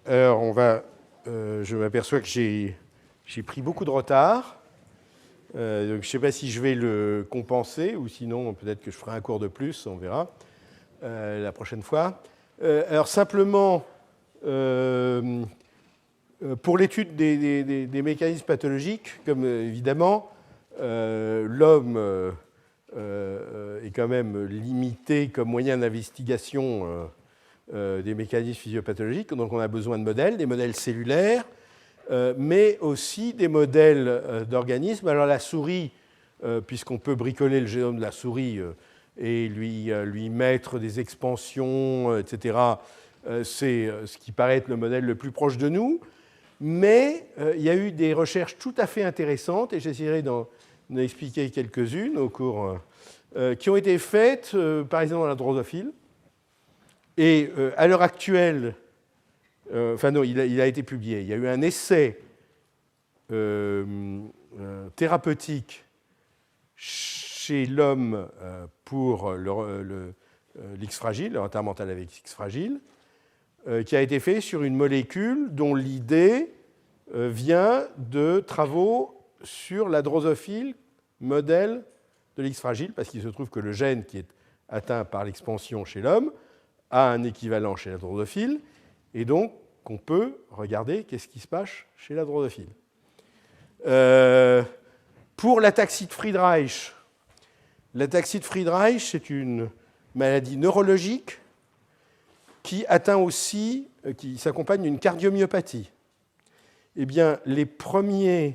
Alors, je m'aperçois que j'ai pris beaucoup de retard. Donc, je ne sais pas si je vais le compenser ou sinon, peut-être que je ferai un cours de plus, on verra la prochaine fois. Alors, simplement, pour l'étude des mécanismes pathologiques, comme évidemment, l'homme est quand même limité comme moyen d'investigation des mécanismes physiopathologiques. Donc on a besoin de modèles, des modèles cellulaires, mais aussi des modèles d'organismes. Alors la souris, puisqu'on peut bricoler le génome de la souris et lui mettre des expansions, etc., c'est ce qui paraît être le modèle le plus proche de nous. Mais il y a eu des recherches tout à fait intéressantes, et j'essaierai d'en expliquer quelques-unes au cours, qui ont été faites, par exemple, dans la drosophile. Et à l'heure actuelle, enfin non, il a été publié. Il y a eu un essai thérapeutique chez l'homme pour l'X fragile, le retard mental avec X fragile, qui a été fait sur une molécule dont l'idée vient de travaux sur la drosophile modèle de l'X fragile, parce qu'il se trouve que le gène qui est atteint par l'expansion chez l'homme a un équivalent chez la drosophile, et donc on peut regarder qu'est-ce qui se passe chez la drosophile. Pour l'ataxie de Friedreich, c'est une maladie neurologique qui atteint aussi, qui s'accompagne d'une cardiomyopathie. Eh bien, les premières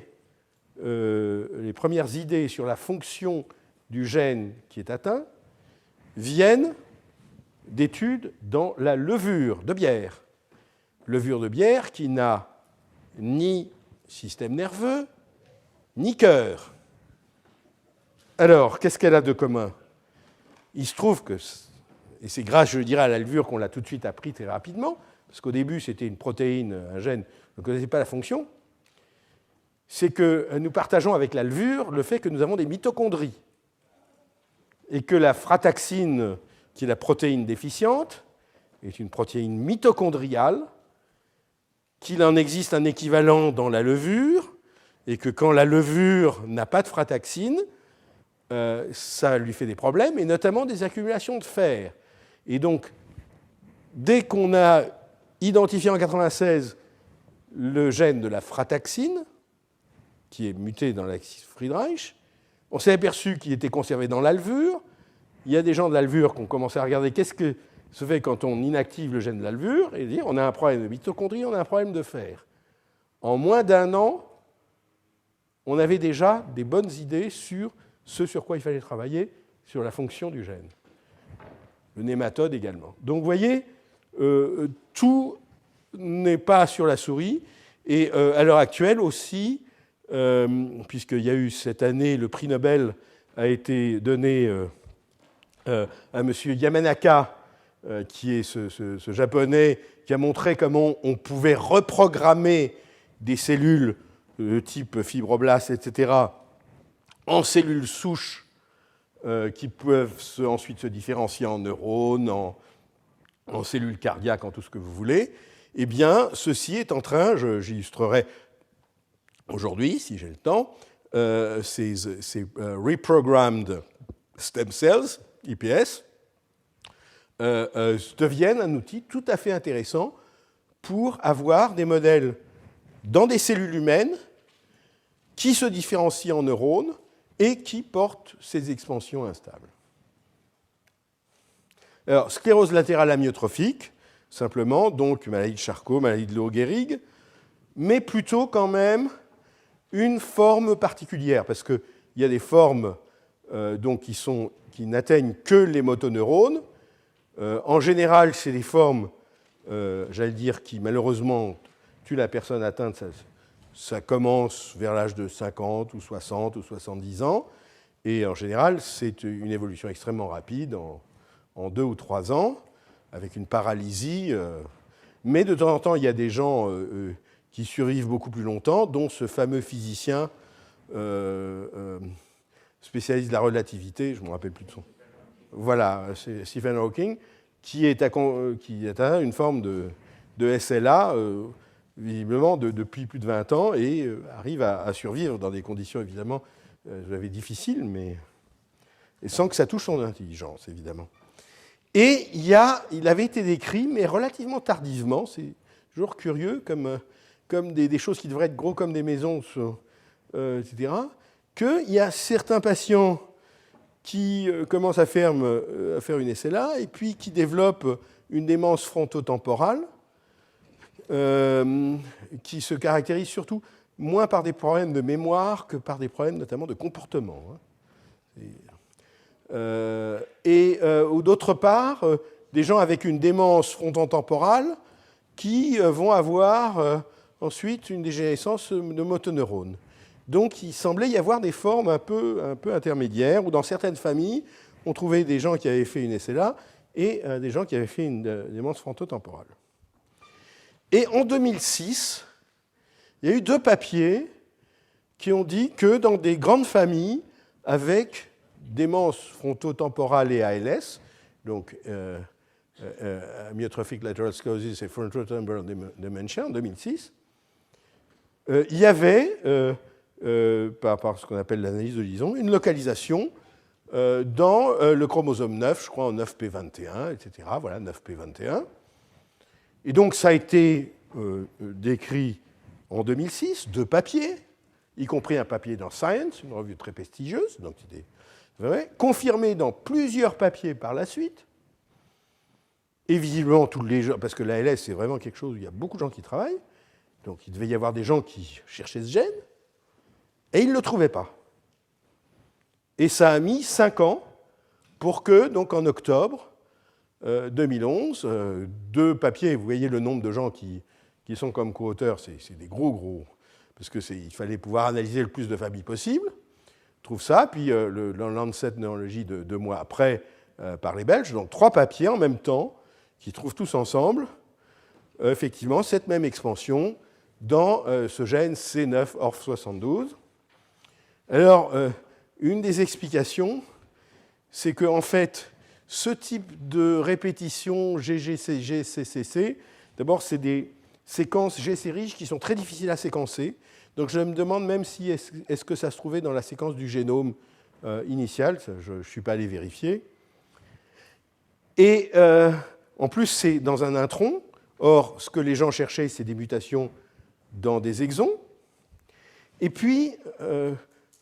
idées sur la fonction du gène qui est atteint viennent d'études dans la levure de bière. Levure de bière qui n'a ni système nerveux, ni cœur. Alors, qu'est-ce qu'elle a de commun? Il se trouve que, et c'est grâce, je dirais, à la levure qu'on l'a tout de suite appris très rapidement, parce qu'au début, c'était une protéine, un gène, on ne connaissait pas la fonction, c'est que nous partageons avec la levure le fait que nous avons des mitochondries, et que la frataxine, qui est la protéine déficiente, est une protéine mitochondriale, qu'il en existe un équivalent dans la levure, et que quand la levure n'a pas de frataxine, ça lui fait des problèmes, et notamment des accumulations de fer. Et donc, dès qu'on a identifié en 1996 le gène de la frataxine, qui est muté dans l'axe Friedreich, on s'est aperçu qu'il était conservé dans la levure. Il y a des gens de la levure qui ont commencé à regarder qu'est-ce que se fait quand on inactive le gène de la levure, et dire on a un problème de mitochondrie, on a un problème de fer. En moins d'un an, on avait déjà des bonnes idées sur ce sur quoi il fallait travailler, sur la fonction du gène. Le nématode également. Donc vous voyez, tout n'est pas sur la souris, et à l'heure actuelle aussi, puisqu'il y a eu cette année, le prix Nobel a été donné à M. Yamanaka, qui est ce Japonais, qui a montré comment on pouvait reprogrammer des cellules de type fibroblastes, etc., en cellules souches qui peuvent ensuite se différencier en neurones, en cellules cardiaques, en tout ce que vous voulez. Eh bien, ceci est en train, j'illustrerai aujourd'hui, si j'ai le temps, ces Reprogrammed Stem Cells, IPS, deviennent un outil tout à fait intéressant pour avoir des modèles dans des cellules humaines qui se différencient en neurones et qui portent ces expansions instables. Alors, sclérose latérale amyotrophique, simplement, donc maladie de Charcot, maladie de Lou Gehrig, mais plutôt quand même une forme particulière, parce qu'il y a des formes donc, qui n'atteignent que les motoneurones. En général, c'est des formes, j'allais dire, qui malheureusement tuent la personne atteinte. Ça commence vers l'âge de 50 ou 60 ou 70 ans. Et en général, c'est une évolution extrêmement rapide, en 2 ou 3 ans, avec une paralysie. Mais de temps en temps, il y a des gens qui survivent beaucoup plus longtemps, dont ce fameux physicien spécialiste de la relativité, je ne me rappelle plus de son. Voilà, c'est Stephen Hawking, qui est atteint une forme de de SLA, visiblement depuis plus de 20 ans, et arrive à survivre dans des conditions évidemment difficiles, mais et sans que ça touche son intelligence, évidemment. Et il avait été décrit, mais relativement tardivement, c'est toujours curieux, comme des choses qui devraient être gros comme des maisons, etc., qu'il y a certains patients qui commencent à faire une SLA et puis qui développent une démence frontotemporale qui se caractérise surtout moins par des problèmes de mémoire que par des problèmes notamment de comportement. Ou d'autre part, des gens avec une démence frontotemporale qui vont avoir ensuite une dégénérescence de motoneurones. Donc il semblait y avoir des formes un peu intermédiaires, où dans certaines familles, on trouvait des gens qui avaient fait une SLA et des gens qui avaient fait une démence frontotemporale. Et en 2006, il y a eu 2 papiers qui ont dit que dans des grandes familles avec démence frontotemporale et ALS, donc amyotrophic lateral sclerosis et frontotemporal dementia en 2006, il y avait, par ce qu'on appelle l'analyse de Lison, une localisation dans le chromosome 9, je crois en 9p21, etc. Voilà, 9p21. Et donc ça a été décrit en 2006, 2 papiers, y compris un papier dans Science, une revue très prestigieuse, donc c'était vrai, confirmé dans plusieurs papiers par la suite. Et visiblement, tous les gens, parce que l'ALS, c'est vraiment quelque chose où il y a beaucoup de gens qui travaillent, donc il devait y avoir des gens qui cherchaient ce gène, et ils ne le trouvaient pas. Et ça a mis 5 ans pour que, donc en octobre 2011, 2 papiers, vous voyez le nombre de gens qui sont comme co-auteurs, c'est des gros, parce qu'il fallait pouvoir analyser le plus de familles possible, trouve ça, puis le Lancet Neurology 2 mois après par les Belges, donc 3 papiers en même temps, qui trouvent tous ensemble, effectivement, cette même expansion dans ce gène C9-ORF72. Alors, une des explications, c'est qu'en fait, ce type de répétition GGCG-CCC, d'abord, c'est des séquences G-sériges qui sont très difficiles à séquencer. Donc je me demande même si est-ce que ça se trouvait dans la séquence du génome initial, ça, je ne suis pas allé vérifier. Et en plus, c'est dans un intron. Or, ce que les gens cherchaient, c'est des mutations dans des exons. Et puis,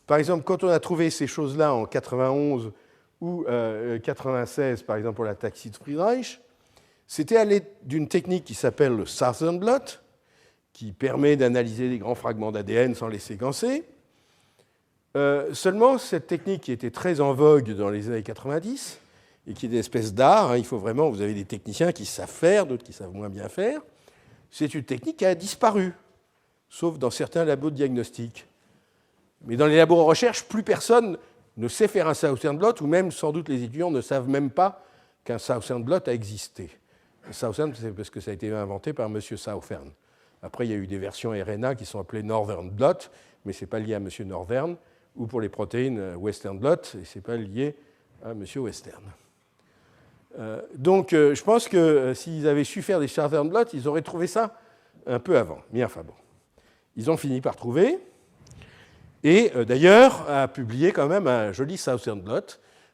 par exemple, quand on a trouvé ces choses-là en 91 ou 96, par exemple pour la taxi de Friedreich, c'était à l'aide d'une technique qui s'appelle le Southern blot, qui permet d'analyser des grands fragments d'ADN sans les séquencer. Seulement, cette technique qui était très en vogue dans les années 90, et qui est une espèce d'art, il faut vraiment, vous avez des techniciens qui savent faire, d'autres qui savent moins bien faire, c'est une technique qui a disparu, sauf dans certains labos de diagnostic. Mais dans les labos de recherche, plus personne ne sait faire un Southern blot, ou même sans doute les étudiants ne savent même pas qu'un Southern blot a existé. Le Southern, c'est parce que ça a été inventé par M. Southern. Après, il y a eu des versions RNA qui sont appelées Northern blot, mais ce n'est pas lié à M. Northern, ou pour les protéines Western blot, et ce n'est pas lié à M. Western. Donc, je pense que s'ils avaient su faire des Southern blot, ils auraient trouvé ça un peu avant. Mais enfin bon, ils ont fini par trouver. Et d'ailleurs, a publié quand même un joli Southern blot.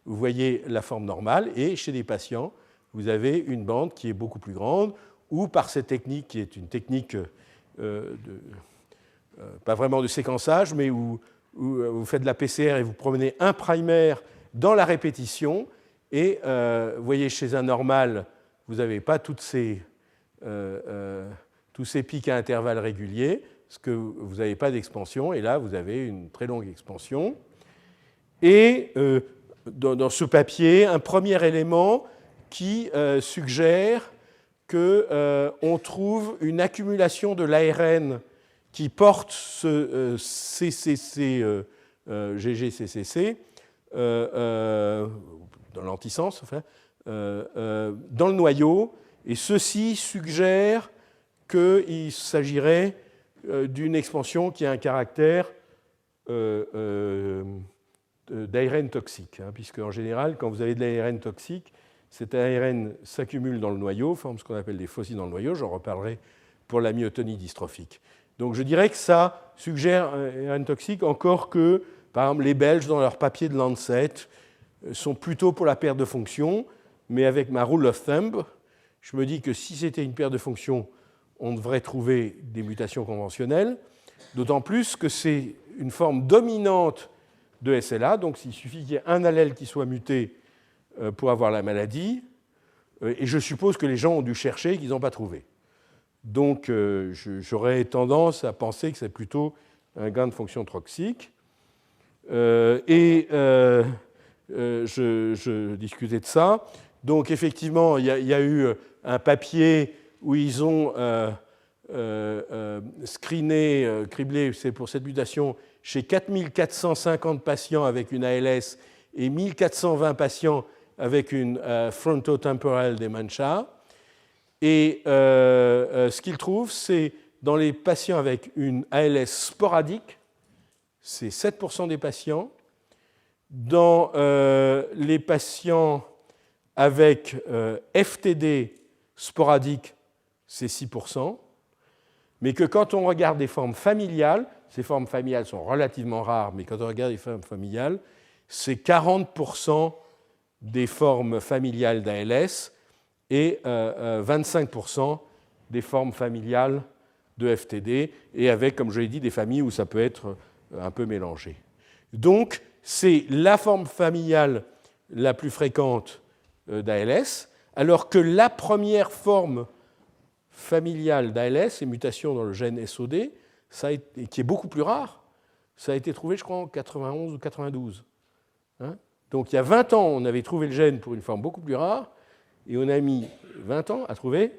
Vous voyez la forme normale, et chez des patients, vous avez une bande qui est beaucoup plus grande, ou par cette technique qui est une technique pas vraiment de séquençage, mais où vous faites de la PCR et vous promenez un primaire dans la répétition, et vous voyez chez un normal, vous n'avez pas tous ces pics à intervalles réguliers, parce que vous n'avez pas d'expansion, et là, vous avez une très longue expansion. Et dans ce papier, un premier élément qui suggère qu'on trouve une accumulation de l'ARN qui porte ce GGCCC dans l'antisens, enfin, dans le noyau, et ceci suggère qu'il s'agirait d'une expansion qui a un caractère d'ARN toxique, puisque en général, quand vous avez de l'ARN toxique, cet ARN s'accumule dans le noyau, forme ce qu'on appelle des fossiles dans le noyau. J'en reparlerai pour la myotonie dystrophique. Donc je dirais que ça suggère un ARN toxique, encore que, par exemple, les Belges, dans leur papier de Lancet, sont plutôt pour la perte de fonction, mais avec ma rule of thumb, je me dis que si c'était une perte de fonction, on devrait trouver des mutations conventionnelles, d'autant plus que c'est une forme dominante de SLA, donc il suffit qu'il y ait un allèle qui soit muté pour avoir la maladie, et je suppose que les gens ont dû chercher et qu'ils n'ont pas trouvé. Donc j'aurais tendance à penser que c'est plutôt un gain de fonction toxique. Je discutais de ça. Donc effectivement, il y a eu un papier où ils ont screené, criblé, c'est pour cette mutation, chez 4450 patients avec une ALS et 1420 patients avec une frontotemporale dementia. Et ce qu'ils trouvent, c'est dans les patients avec une ALS sporadique, c'est 7% des patients. Dans les patients avec FTD sporadique, c'est 6%. Mais que quand on regarde des formes familiales, ces formes familiales sont relativement rares, mais quand on regarde les formes familiales, c'est 40% des formes familiales d'ALS et 25% des formes familiales de FTD, et avec, comme je l'ai dit, des familles où ça peut être un peu mélangé. Donc, c'est la forme familiale la plus fréquente d'ALS, alors que la première forme familiale d'ALS, et mutation dans le gène SOD, qui est beaucoup plus rare, ça a été trouvé, je crois, en 91 ou 92. Donc, il y a 20 ans, on avait trouvé le gène pour une forme beaucoup plus rare, et on a mis 20 ans à trouver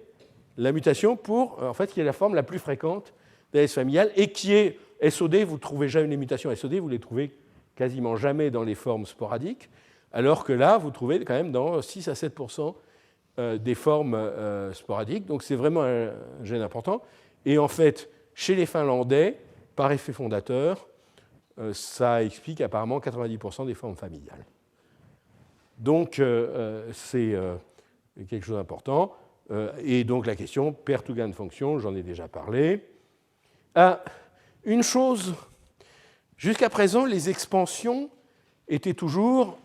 la mutation pour, en fait, qui est la forme la plus fréquente d'ALS familiale, et qui est SOD, vous ne trouvez jamais les mutations SOD, vous les trouvez quasiment jamais dans les formes sporadiques, alors que là, vous trouvez quand même dans 6 à 7% des formes sporadiques. Donc c'est vraiment un gène important. Et en fait, chez les Finlandais, par effet fondateur, ça explique apparemment 90% des formes familiales. Donc c'est quelque chose d'important. Et donc la question, perte ou gain de fonction, j'en ai déjà parlé. Une chose, jusqu'à présent, les expansions étaient toujours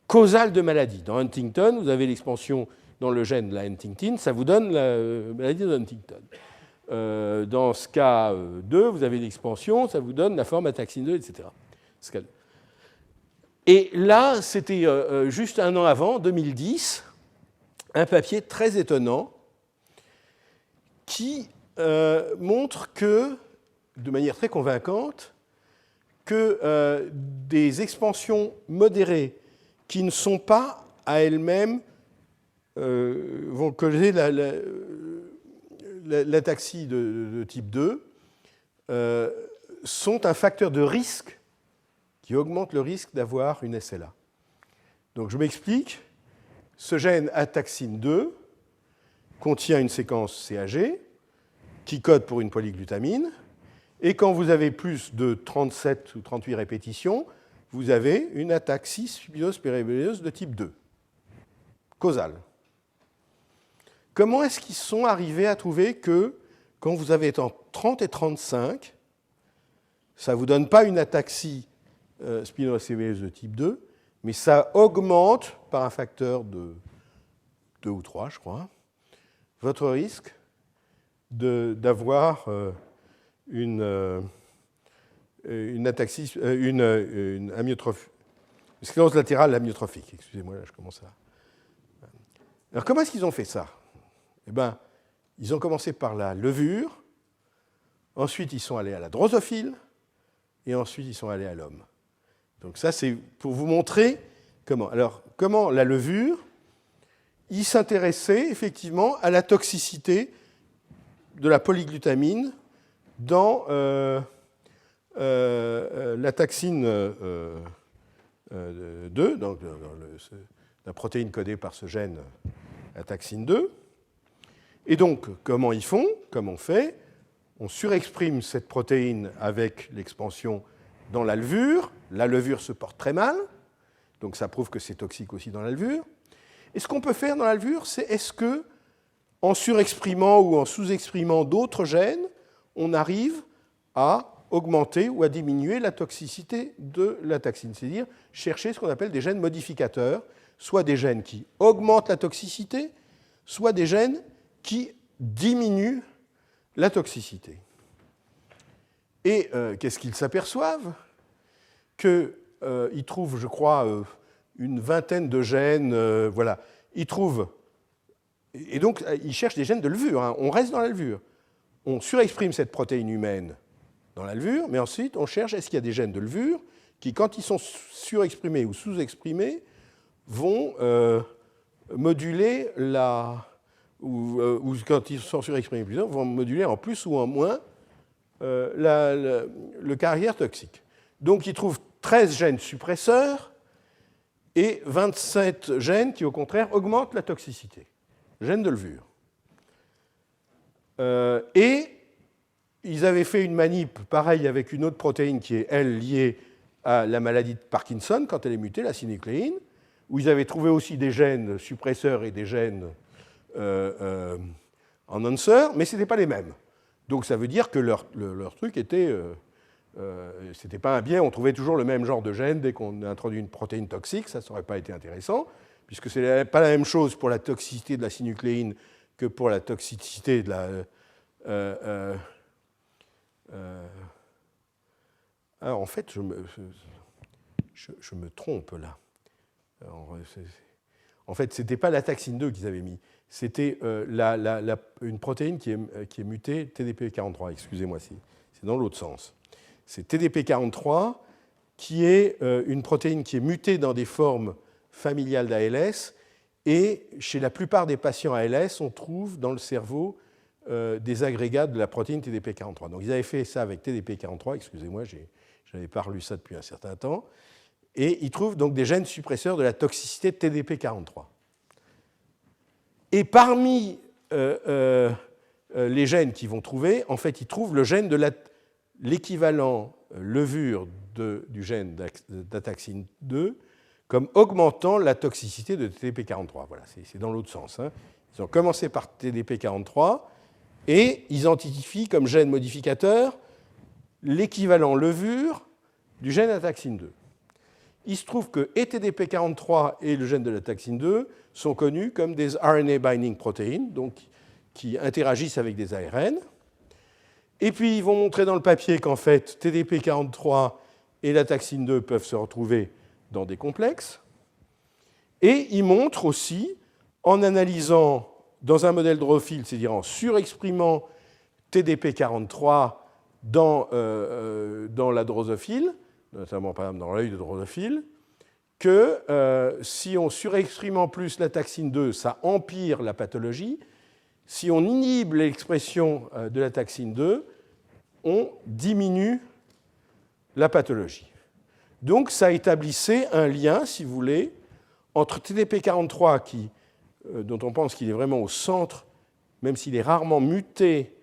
causales de maladie. Dans Huntington, vous avez l'expansion dans le gène de la Huntington, ça vous donne la maladie de Huntington. Dans SCA2, vous avez l'expansion, ça vous donne la forme ataxine 2, etc. Et là, c'était juste un an avant, 2010, un papier très étonnant qui montre que, de manière très convaincante, que des expansions modérées qui ne sont pas à elles-mêmes vont causer l'ataxie de type 2 sont un facteur de risque qui augmente le risque d'avoir une SLA. Donc je m'explique. Ce gène ataxine 2 contient une séquence CAG qui code pour une polyglutamine. Et quand vous avez plus de 37 ou 38 répétitions, vous avez une ataxie spinose-péribelleuse de type 2, causale. Comment est-ce qu'ils sont arrivés à trouver que quand vous avez entre 30 et 35, ça ne vous donne pas une ataxie spinose-péribelleuse de type 2, mais ça augmente par un facteur de 2 ou 3, je crois, votre risque d'avoir une ataxie, une amyotrophie, une sclérose latérale amyotrophique. Excusez-moi, là, je commence à... Alors, comment est-ce qu'ils ont fait ça? Eh bien, ils ont commencé par la levure, ensuite ils sont allés à la drosophile, et ensuite ils sont allés à l'homme. Donc ça, c'est pour vous montrer comment. Alors, comment la levure, ils s'intéressaient effectivement à la toxicité de la polyglutamine dans la taxine 2, donc la protéine codée par ce gène, la taxine 2. Et donc, comment ils font? Comme on fait? On surexprime cette protéine avec l'expansion dans la levure. La levure se porte très mal, donc ça prouve que c'est toxique aussi dans la levure. Et ce qu'on peut faire dans la levure, c'est est-ce que, en surexprimant ou en sous-exprimant d'autres gènes, on arrive à augmenter ou à diminuer la toxicité de la taxine, c'est-à-dire chercher ce qu'on appelle des gènes modificateurs, soit des gènes qui augmentent la toxicité, soit des gènes qui diminuent la toxicité. Et qu'est-ce qu'ils s'aperçoivent? Qu'ils trouvent, je crois, une vingtaine de gènes, voilà. Ils trouvent, et donc ils cherchent des gènes de levure, hein. On reste dans la levure. On surexprime cette protéine humaine dans la levure, mais ensuite on cherche est-ce qu'il y a des gènes de levure qui, quand ils sont surexprimés ou sous-exprimés, vont moduler ou quand ils sont surexprimés plutôt, vont moduler en plus ou en moins le caractère toxique. Donc ils trouvent 13 gènes suppresseurs et 27 gènes qui, au contraire, augmentent la toxicité. Gènes de levure. Et ils avaient fait une manip, pareil, avec une autre protéine qui est, elle, liée à la maladie de Parkinson, quand elle est mutée, la synucléine, où ils avaient trouvé aussi des gènes suppresseurs et des gènes enhancers, mais ce n'étaient pas les mêmes. Donc ça veut dire que leur truc était... ce n'était pas un biais, on trouvait toujours le même genre de gène dès qu'on a introduit une protéine toxique, ça n'aurait pas été intéressant, puisque ce n'est pas la même chose pour la toxicité de la synucléine que pour la toxicité de la... Alors, en fait, je me trompe là. Alors, en fait, ce n'était pas la taxine 2 qu'ils avaient mis, c'était une protéine qui est mutée, TDP43, excusez-moi, c'est dans l'autre sens. C'est TDP43 qui est une protéine qui est mutée dans des formes familiales d'ALS, et chez la plupart des patients ALS, on trouve dans le cerveau des agrégats de la protéine TDP43. Donc ils avaient fait ça avec TDP43, excusez-moi, je n'avais pas relu ça depuis un certain temps, et ils trouvent donc des gènes suppresseurs de la toxicité de TDP43. Et parmi les gènes qu'ils vont trouver, en fait, ils trouvent le gène de l'équivalent levure du gène d'ataxine 2 comme augmentant la toxicité de TDP43. Voilà, c'est dans l'autre sens, hein. Ils ont commencé par TDP43 et ils identifient comme gène modificateur l'équivalent levure du gène ataxine 2. Il se trouve que et TDP43 et le gène de la taxine 2 sont connus comme des RNA binding proteins, donc qui interagissent avec des ARN. Et puis, ils vont montrer dans le papier qu'en fait, TDP43 et la taxine 2 peuvent se retrouver dans des complexes. Et ils montrent aussi, en analysant dans un modèle drosophile, c'est-à-dire en surexprimant TDP43 dans la drosophile, notamment par exemple dans l'œil de drosophile, que si on surexprime en plus la taxine 2, ça empire la pathologie. Si on inhibe l'expression de la taxine 2, on diminue la pathologie. Donc ça établissait un lien, si vous voulez, entre TDP43, dont on pense qu'il est vraiment au centre, même s'il est rarement muté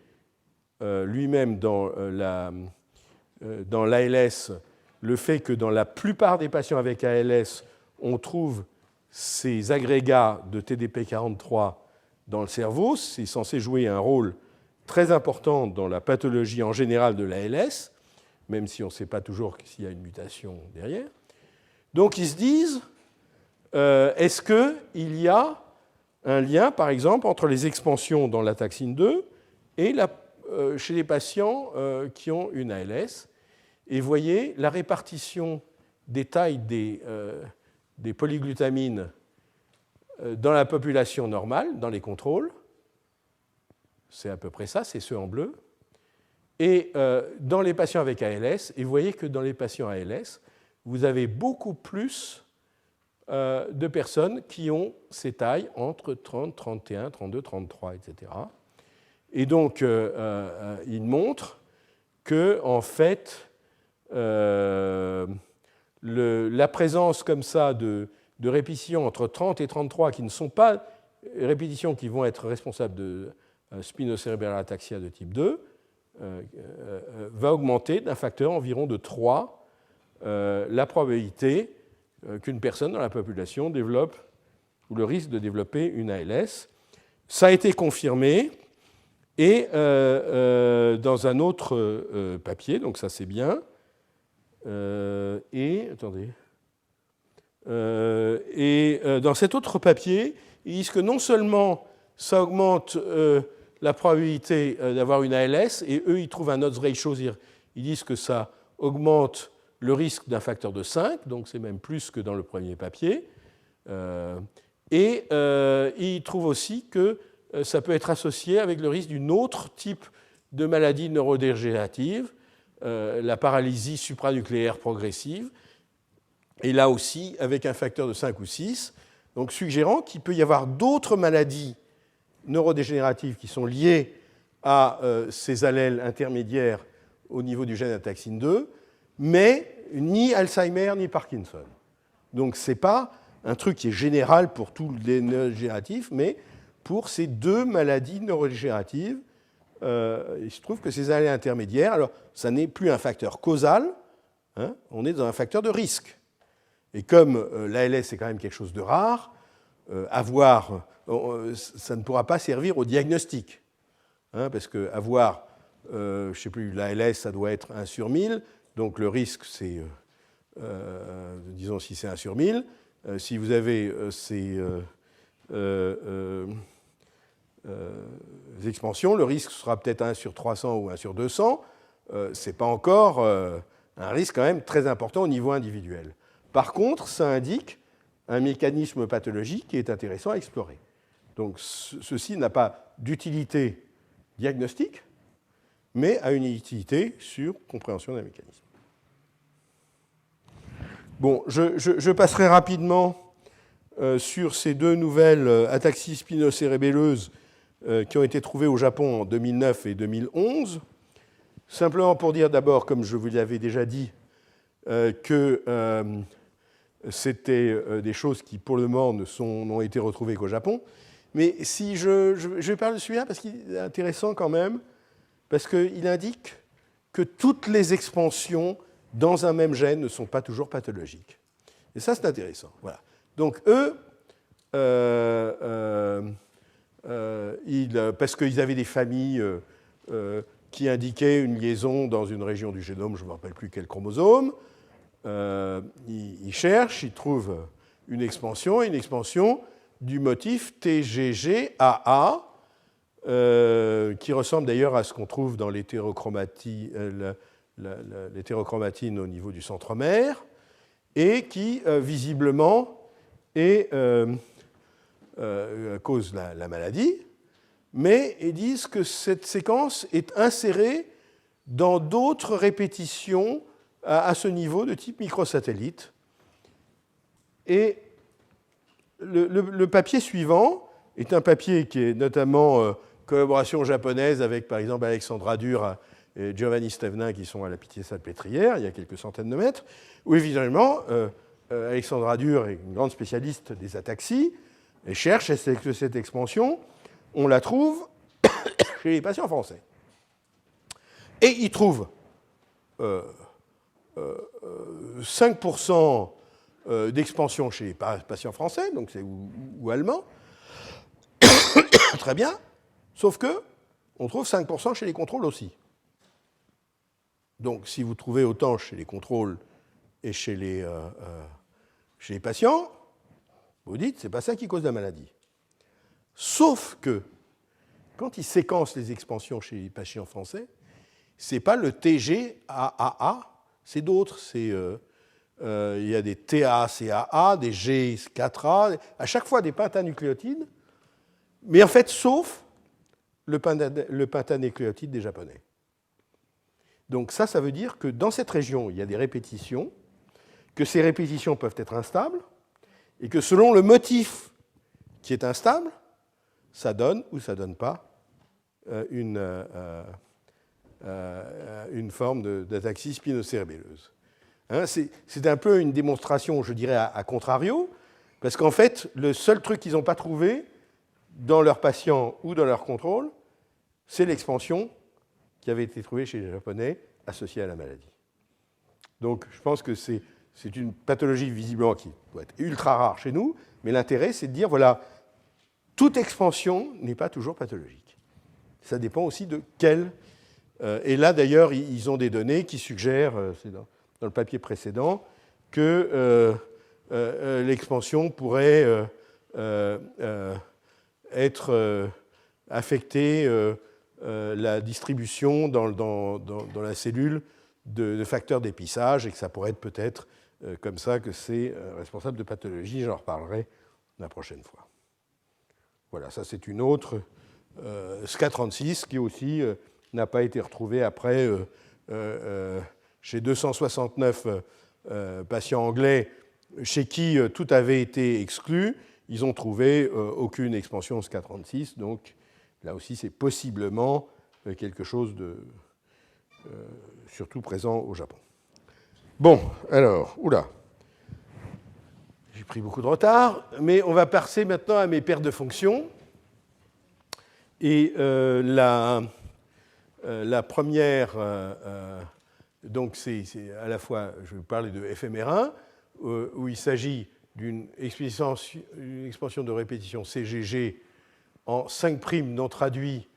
lui-même dans l'ALS, le fait que dans la plupart des patients avec ALS, on trouve ces agrégats de TDP43 dans le cerveau, c'est censé jouer un rôle très important dans la pathologie en général de l'ALS, même si on ne sait pas toujours s'il y a une mutation derrière. Donc ils se disent, est-ce qu'il y a un lien, par exemple, entre les expansions dans la taxine 2 et chez les patients qui ont une ALS? Et voyez la répartition des tailles des polyglutamines dans la population normale, dans les contrôles. C'est à peu près ça, c'est ceux en bleu. Et dans les patients avec ALS, et vous voyez que dans les patients ALS, vous avez beaucoup plus de personnes qui ont ces tailles entre 30, 31, 32, 33, etc. Et donc, il montre que, en fait, la présence comme ça de répétitions entre 30 et 33 qui ne sont pas répétitions qui vont être responsables de spinocérébrale ataxia de type 2 va augmenter d'un facteur environ de 3 la probabilité qu'une personne dans la population développe ou le risque de développer une ALS. Ça a été confirmé, et dans un autre papier, donc ça c'est bien, attendez. Dans cet autre papier, ils disent que non seulement ça augmente la probabilité d'avoir une ALS, et eux, ils trouvent un odds ratio, ils disent que ça augmente le risque d'un facteur de 5, donc c'est même plus que dans le premier papier. Ils trouvent aussi que ça peut être associé avec le risque d'une autre type de maladie neurodégénérative, la paralysie supranucléaire progressive, et là aussi avec un facteur de 5 ou 6, donc suggérant qu'il peut y avoir d'autres maladies neurodégénératives qui sont liées à ces allèles intermédiaires au niveau du gène ataxine 2, mais ni Alzheimer ni Parkinson. Donc ce n'est pas un truc qui est général pour tous les neurodégénératifs, mais pour ces deux maladies neurodégénératives. Il se trouve que ces allèles intermédiaires, alors ça n'est plus un facteur causal, hein, on est dans un facteur de risque. Et comme l'ALS est quand même quelque chose de rare, ça ne pourra pas servir au diagnostic. Hein, parce qu'avoir, je ne sais plus, l'ALS, ça doit être 1 sur 1000, donc le risque, c'est, disons, si c'est 1 sur 1000, si vous avez ces expansions, le risque sera peut-être 1 sur 300 ou 1 sur 200. Ce n'est pas encore un risque quand même très important au niveau individuel. Par contre, ça indique un mécanisme pathologique qui est intéressant à explorer. Donc, ceci n'a pas d'utilité diagnostique, mais a une utilité sur compréhension d'un mécanisme. Bon, je passerai rapidement sur ces deux nouvelles ataxies spinocérébelleuses qui ont été trouvées au Japon en 2009 et 2011. Simplement pour dire d'abord, comme je vous l'avais déjà dit, que c'était des choses qui, pour le moment, n'ont été retrouvées qu'au Japon. Mais si je vais parler de celui-là parce qu'il est intéressant quand même, parce qu'il indique que toutes les expansions dans un même gène ne sont pas toujours pathologiques. Et ça, c'est intéressant. Voilà. Donc, eux, parce qu'ils avaient des familles qui indiquaient une liaison dans une région du génome, je ne me rappelle plus quel chromosome, ils cherchent, ils trouvent une expansion du motif TGG-AA, qui ressemble d'ailleurs à ce qu'on trouve dans l'hétérochromatine au niveau du centromère, et qui, visiblement, cause la maladie, mais ils disent que cette séquence est insérée dans d'autres répétitions à ce niveau de type microsatellite. Et le papier suivant est un papier qui est notamment collaboration japonaise avec, par exemple, Alexandra Dur et Giovanni Stevenin, qui sont à la Pitié-Salpêtrière, il y a quelques centaines de mètres, où évidemment, Alexandra Dur est une grande spécialiste des ataxies, et cherche cette expansion, on la trouve chez les patients français. Et il trouve 5% d'expansion chez les patients français, donc c'est ou allemands. Très bien, sauf que on trouve 5% chez les contrôles aussi. Donc si vous trouvez autant chez les contrôles et chez les patients, vous dites c'est pas ça qui cause la maladie. Sauf que quand ils séquencent les expansions chez les patients français, ce n'est pas le TGAAA, c'est d'autres. Il y a des TACAA, des G4A, à chaque fois des pentanucléotides, mais en fait, sauf le pentanucléotide des Japonais. Donc ça veut dire que dans cette région, il y a des répétitions, que ces répétitions peuvent être instables, et que selon le motif qui est instable, ça donne ou ça ne donne pas une forme d'ataxie spinocérébelleuse. Hein, c'est un peu une démonstration, je dirais, à contrario, parce qu'en fait, le seul truc qu'ils n'ont pas trouvé dans leurs patients ou dans leur contrôle, c'est l'expansion qui avait été trouvée chez les Japonais associée à la maladie. Donc je pense que c'est une pathologie visiblement qui doit être ultra rare chez nous, Mais l'intérêt, c'est de dire, voilà, toute expansion n'est pas toujours pathologique. Ça dépend aussi de quelle. Et là, d'ailleurs, ils ont des données qui suggèrent, c'est dans le papier précédent, que l'expansion pourrait être affectée la distribution dans la cellule de facteurs d'épissage et que ça pourrait être peut-être comme ça que c'est responsable de pathologie. J'en reparlerai la prochaine fois. Voilà, ça c'est une autre SCA36 qui aussi n'a pas été retrouvée après chez 269 patients anglais chez qui tout avait été exclu. Ils ont trouvé aucune expansion SCA36, donc là aussi c'est possiblement quelque chose de surtout présent au Japon. Bon, alors, j'ai pris beaucoup de retard, mais on va passer maintenant à mes paires de fonctions. Et la première, donc c'est à la fois, je vais vous parler de FMR1, où il s'agit d'une expansion de répétition CGG en 5' non traduit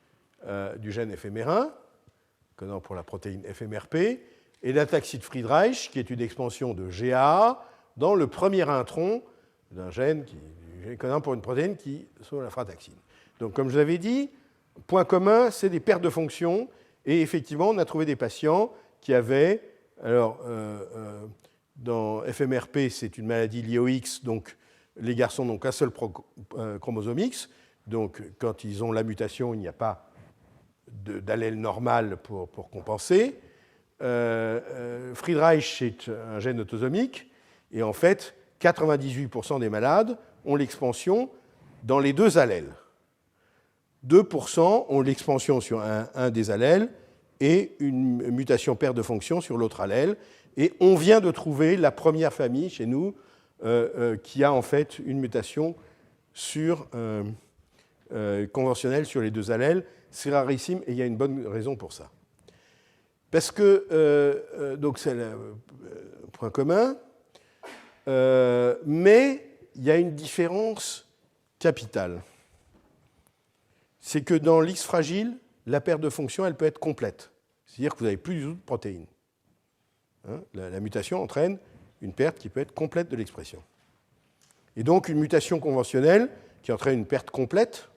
du gène FMR1, codant pour la protéine FMRP, et l'ataxie de Friedreich, qui est une expansion de GAA dans le premier intron d'un gène codant pour une protéine qui sont la frataxine. Donc, comme je l'avais dit, point commun, c'est des paires de fonctions, et effectivement, on a trouvé des patients qui avaient, alors, dans FMRP, c'est une maladie liée au X, donc les garçons n'ont qu'un seul chromosome X, donc quand ils ont la mutation, il n'y a pas d'allèle normal pour compenser. Friedreich, c'est un gène autosomique, et en fait, 98% des malades ont l'expansion dans les deux allèles. 2% ont l'expansion sur un des allèles et une mutation paire de fonctions sur l'autre allèle. Et on vient de trouver la première famille chez nous qui a en fait une mutation conventionnelle sur les deux allèles. C'est rarissime et il y a une bonne raison pour ça. Parce que, donc c'est le point commun, mais il y a une différence capitale. C'est que dans l'X fragile, la paire de fonctions, elle peut être complète. C'est-à-dire que vous n'avez plus du tout de protéines. Hein, la mutation entraîne une perte qui peut être complète de l'expression. Et donc, une mutation conventionnelle qui entraîne une perte complète,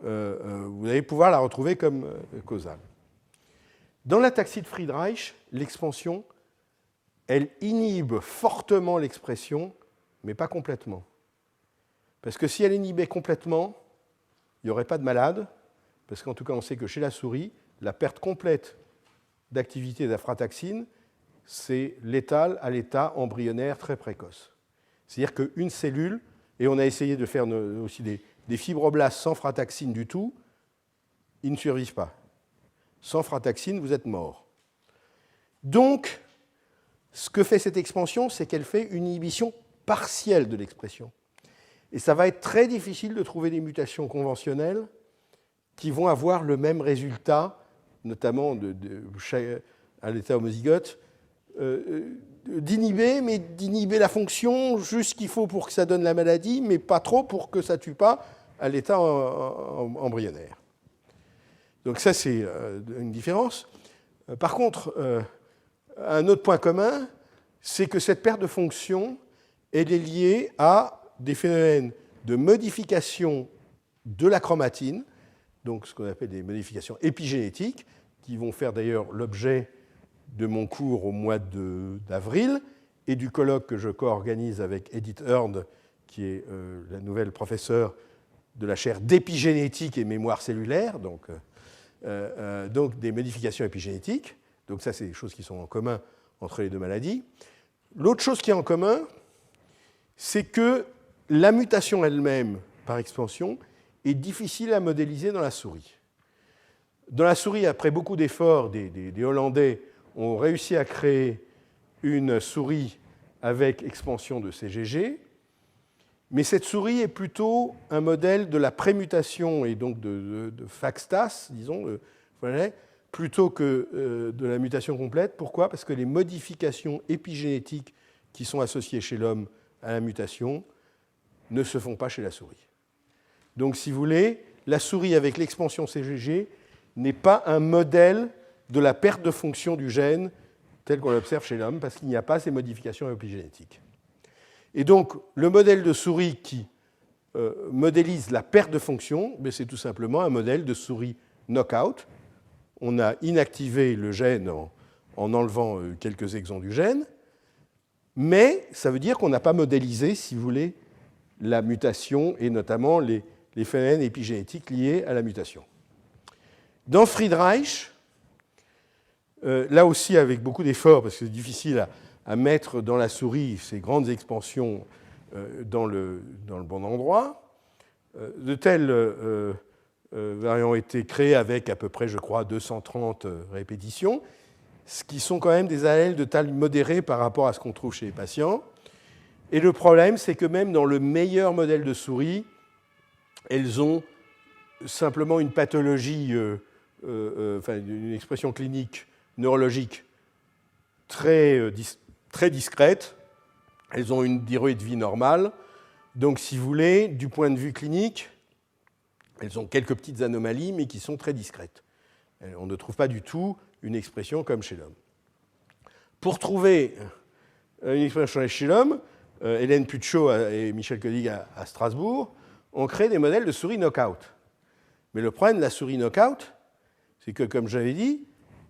vous allez pouvoir la retrouver comme causale. Dans l'ataxie de Friedreich, l'expansion, elle inhibe fortement l'expression, mais pas complètement. Parce que si elle inhibait complètement, il n'y aurait pas de malade, parce qu'en tout cas, on sait que chez la souris, la perte complète d'activité de la frataxine, c'est létal à l'état embryonnaire très précoce. C'est-à-dire qu'une cellule, et on a essayé de faire aussi des fibroblastes sans frataxine du tout, ils ne survivent pas. Sans frataxine, vous êtes mort. Donc, ce que fait cette expansion, c'est qu'elle fait une inhibition partielle de l'expression. Et ça va être très difficile de trouver des mutations conventionnelles qui vont avoir le même résultat, notamment à l'état homozygote, d'inhiber la fonction juste ce qu'il faut pour que ça donne la maladie, mais pas trop pour que ça ne tue pas à l'état embryonnaire. Donc ça, c'est une différence. Par contre, un autre point commun, c'est que cette perte de fonction, elle est liée à des phénomènes de modification de la chromatine, donc ce qu'on appelle des modifications épigénétiques, qui vont faire d'ailleurs l'objet de mon cours au mois d'avril et du colloque que je co-organise avec Edith Heard, qui est la nouvelle professeure de la chaire d'épigénétique et mémoire cellulaire, donc des modifications épigénétiques. Donc ça, c'est des choses qui sont en commun entre les deux maladies. L'autre chose qui est en commun, c'est que la mutation elle-même, par expansion, est difficile à modéliser dans la souris. Dans la souris, après beaucoup d'efforts, des Hollandais ont réussi à créer une souris avec expansion de CGG, mais cette souris est plutôt un modèle de la prémutation et donc de Faxtas, disons, plutôt que de la mutation complète. Pourquoi ? Parce que les modifications épigénétiques qui sont associées chez l'homme à la mutation ne se font pas chez la souris. Donc, si vous voulez, la souris avec l'expansion CGG n'est pas un modèle de la perte de fonction du gène tel qu'on l'observe chez l'homme, parce qu'il n'y a pas ces modifications épigénétiques. Et donc, le modèle de souris qui modélise la perte de fonction, c'est tout simplement un modèle de souris knockout. On a inactivé le gène en enlevant quelques exons du gène, mais ça veut dire qu'on n'a pas modélisé, si vous voulez, la mutation et notamment les phénomènes épigénétiques liés à la mutation. Dans Friedreich, là aussi avec beaucoup d'efforts, parce que c'est difficile à mettre dans la souris ces grandes expansions dans le bon endroit, de tels variants ont été créés avec à peu près, je crois, 230 répétitions, ce qui sont quand même des allèles de taille modérée par rapport à ce qu'on trouve chez les patients. Et le problème, c'est que même dans le meilleur modèle de souris, elles ont simplement une pathologie, une expression clinique neurologique très discrète. Elles ont une durée de vie normale. Donc, si vous voulez, du point de vue clinique, elles ont quelques petites anomalies, mais qui sont très discrètes. On ne trouve pas du tout une expression comme chez l'homme. Pour trouver une expression chez l'homme, Hélène Puccio et Michel Koenig à Strasbourg ont créé des modèles de souris knockout. Mais le problème de la souris knockout, c'est que, comme j'avais dit,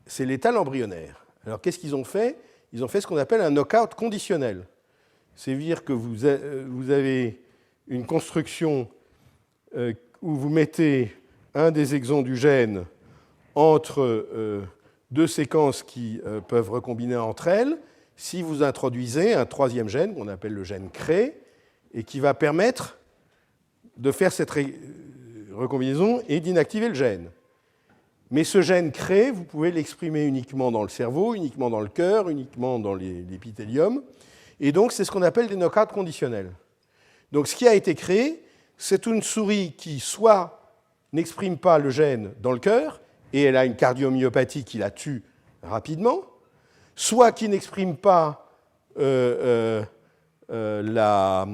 c'est l'étal embryonnaire. Alors, qu'est-ce qu'ils ont fait? Ils ont fait ce qu'on appelle un knockout conditionnel. C'est-à-dire que vous avez une construction où vous mettez un des exons du gène entre deux séquences qui peuvent recombiner entre elles, si vous introduisez un troisième gène, qu'on appelle le gène cré, et qui va permettre de faire cette recombinaison et d'inactiver le gène. Mais ce gène cré, vous pouvez l'exprimer uniquement dans le cerveau, uniquement dans le cœur, uniquement dans l'épithélium. Et donc, c'est ce qu'on appelle des knockouts conditionnels. Donc, ce qui a été créé, c'est une souris qui soit n'exprime pas le gène dans le cœur, et elle a une cardiomyopathie qui la tue rapidement, soit qui n'exprime pas la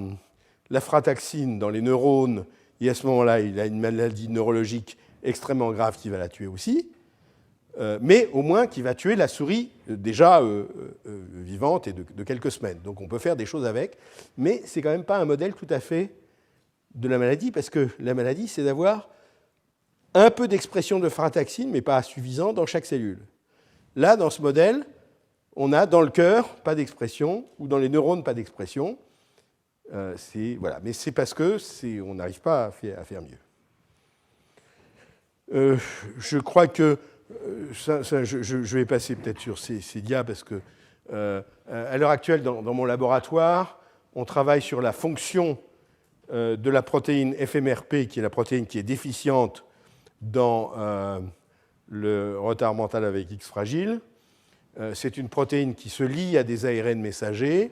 frataxine dans les neurones, et à ce moment-là, il a une maladie neurologique extrêmement grave qui va la tuer aussi, mais au moins qui va tuer la souris déjà vivante et de quelques semaines. Donc on peut faire des choses avec, mais ce n'est quand même pas un modèle tout à fait de la maladie, parce que la maladie, c'est d'avoir un peu d'expression de frataxine, mais pas suffisant dans chaque cellule. Là, dans ce modèle, on a dans le cœur pas d'expression, ou dans les neurones pas d'expression. Voilà. Mais c'est parce qu'on n'arrive pas à faire mieux. Je crois que je vais passer peut-être sur ces dias parce que à l'heure actuelle, dans mon laboratoire, on travaille sur la fonction de la protéine FMRP, qui est la protéine qui est déficiente dans le retard mental avec X fragile. C'est une protéine qui se lie à des ARN messagers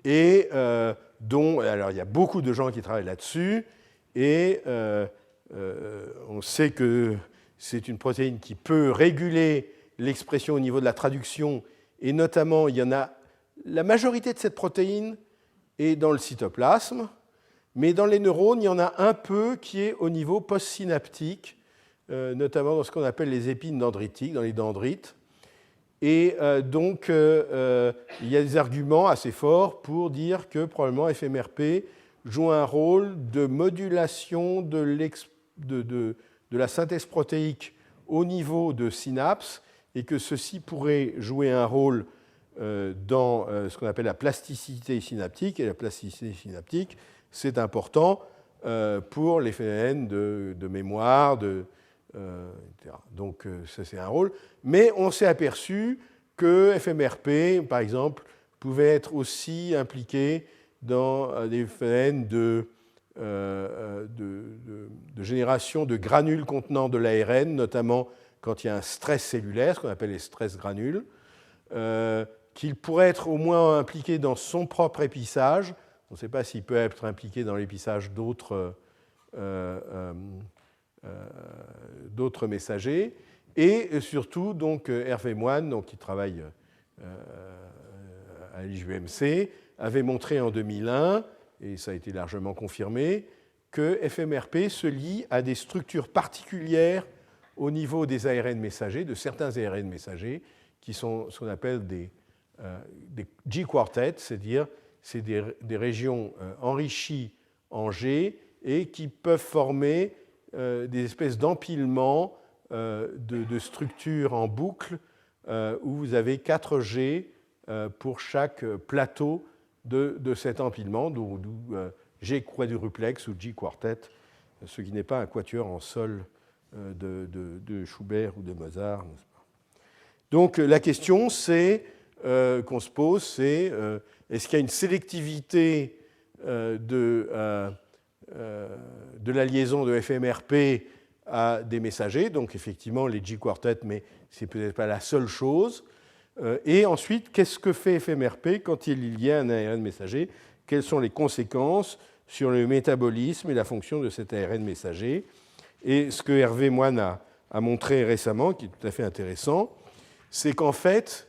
et alors il y a beaucoup de gens qui travaillent là-dessus et on sait que c'est une protéine qui peut réguler l'expression au niveau de la traduction et notamment la majorité de cette protéine est dans le cytoplasme, mais dans les neurones, il y en a un peu qui est au niveau postsynaptique, notamment dans ce qu'on appelle les épines dendritiques, dans les dendrites. Et donc, il y a des arguments assez forts pour dire que probablement FMRP joue un rôle de modulation de la synthèse protéique au niveau de synapses et que ceci pourrait jouer un rôle dans ce qu'on appelle la plasticité synaptique. Et la plasticité synaptique, c'est important pour les phénomènes de mémoire, etc. Donc, ça, c'est un rôle. Mais on s'est aperçu que FMRP, par exemple, pouvait être aussi impliqué dans des phénomènes de génération de granules contenant de l'ARN, notamment quand il y a un stress cellulaire, ce qu'on appelle les stress granules, qu'il pourrait être au moins impliqué dans son propre épissage. On ne sait pas s'il peut être impliqué dans l'épissage d'autres messagers. Et surtout, donc, Hervé Moine, donc, qui travaille à l'IJUMC, avait montré en 2001 et ça a été largement confirmé, que FMRP se lie à des structures particulières au niveau des ARN messagers, de certains ARN messagers, qui sont ce qu'on appelle des G-quartets, c'est-à-dire c'est des régions enrichies en G et qui peuvent former des espèces d'empilements de structures en boucle où vous avez 4 G pour chaque plateau de cet empilement, d'où G quadruplex ou G quartet, ce qui n'est pas un quatuor en sol de Schubert ou de Mozart. Donc la question qu'on se pose, c'est est-ce qu'il y a une sélectivité de la liaison de FMRP à des messagers, donc effectivement les G-quartets, mais ce n'est peut-être pas la seule chose. Et ensuite, qu'est-ce que fait FMRP quand il est lié à un ARN messager? Quelles sont les conséquences sur le métabolisme et la fonction de cet ARN messager? Et ce que Hervé Moine a montré récemment, qui est tout à fait intéressant, c'est qu'en fait,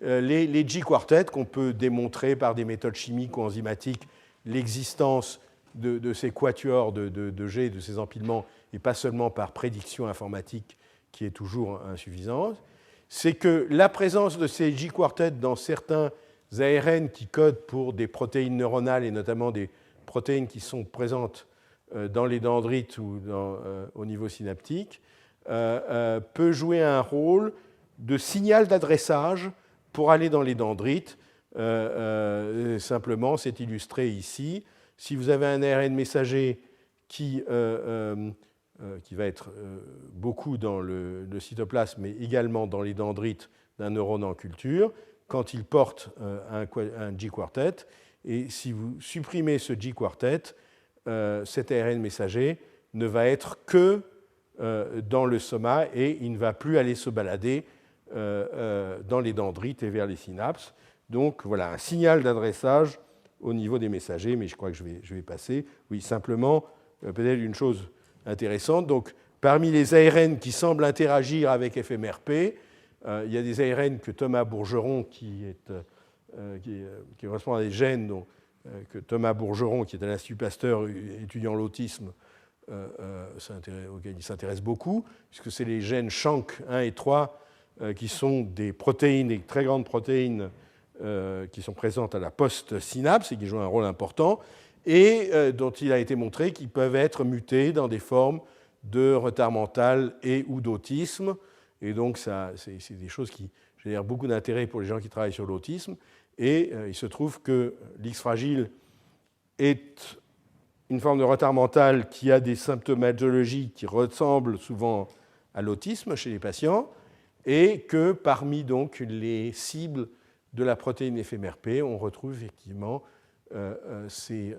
les G-quartets, qu'on peut démontrer par des méthodes chimiques ou enzymatiques, l'existence de ces quatuors de G, de ces empilements, et pas seulement par prédiction informatique qui est toujours insuffisante, c'est que la présence de ces G-quartets dans certains ARN qui codent pour des protéines neuronales, et notamment des protéines qui sont présentes dans les dendrites ou au niveau synaptique, peut jouer un rôle de signal d'adressage pour aller dans les dendrites. Simplement, c'est illustré ici. Si vous avez un ARN messager qui va être beaucoup dans le cytoplasme, mais également dans les dendrites d'un neurone en culture, quand il porte un G-quartet, et si vous supprimez ce G-quartet, cet ARN messager ne va être que dans le soma et il ne va plus aller se balader dans les dendrites et vers les synapses. Donc voilà, un signal d'adressage au niveau des messagers, mais je crois que je vais passer. Oui, simplement, peut-être une chose intéressante. Donc, parmi les ARN qui semblent interagir avec FMRP, il y a des ARN que Thomas Bourgeron, qui correspond à des gènes que Thomas Bourgeron, qui est à l'Institut Pasteur, étudiant l'autisme, auquel il s'intéresse beaucoup, puisque c'est les gènes SHANK 1 et 3 qui sont des protéines, des très grandes protéines qui sont présentes à la post-synapse et qui jouent un rôle important, et dont il a été montré qu'ils peuvent être mutés dans des formes de retard mental et ou d'autisme. Et donc, c'est des choses qui génèrent beaucoup d'intérêt pour les gens qui travaillent sur l'autisme. Et il se trouve que l'X fragile est une forme de retard mental qui a des symptomatologies qui ressemblent souvent à l'autisme chez les patients, et que parmi donc les cibles de la protéine FMRP, on retrouve effectivement ces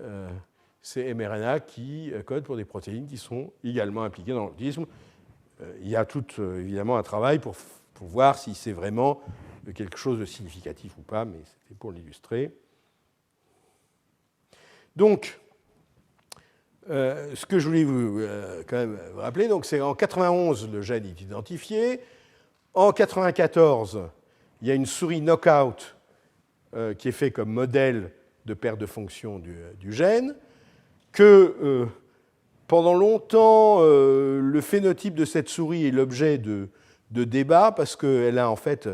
mRNA qui codent pour des protéines qui sont également impliquées dans l'autisme. Il y a tout évidemment un travail pour voir si c'est vraiment quelque chose de significatif ou pas, mais c'était pour l'illustrer. Donc, ce que je voulais quand même vous rappeler, c'est en 91 le gène est identifié. En 94, il y a une souris knockout qui est faite comme modèle de perte de fonction du gène, que pendant longtemps, le phénotype de cette souris est l'objet de débats parce qu'elle a en fait,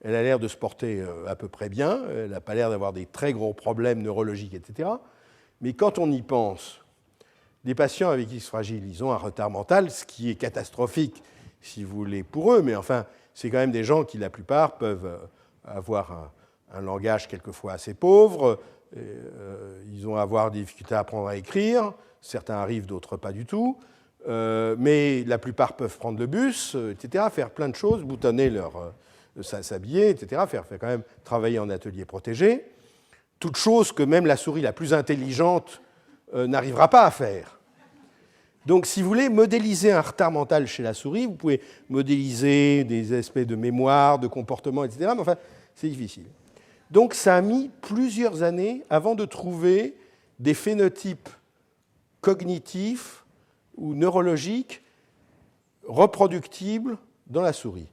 elle a l'air de se porter à peu près bien, elle n'a pas l'air d'avoir des très gros problèmes neurologiques, etc. Mais quand on y pense, les patients avec X fragile, ils ont un retard mental, ce qui est catastrophique, si vous voulez, pour eux, mais enfin, c'est quand même des gens qui, la plupart, peuvent avoir un langage quelquefois assez pauvre, ils vont avoir des difficultés à apprendre à écrire, certains arrivent, d'autres pas du tout, mais la plupart peuvent prendre le bus, etc., faire plein de choses, boutonner s'habiller, etc., faire quand même travailler en atelier protégé, toute chose que même la souris la plus intelligente n'arrivera pas à faire. Donc, si vous voulez modéliser un retard mental chez la souris, vous pouvez modéliser des aspects de mémoire, de comportement, etc., mais enfin, c'est difficile. Donc, ça a mis plusieurs années avant de trouver des phénotypes cognitifs ou neurologiques reproductibles dans la souris.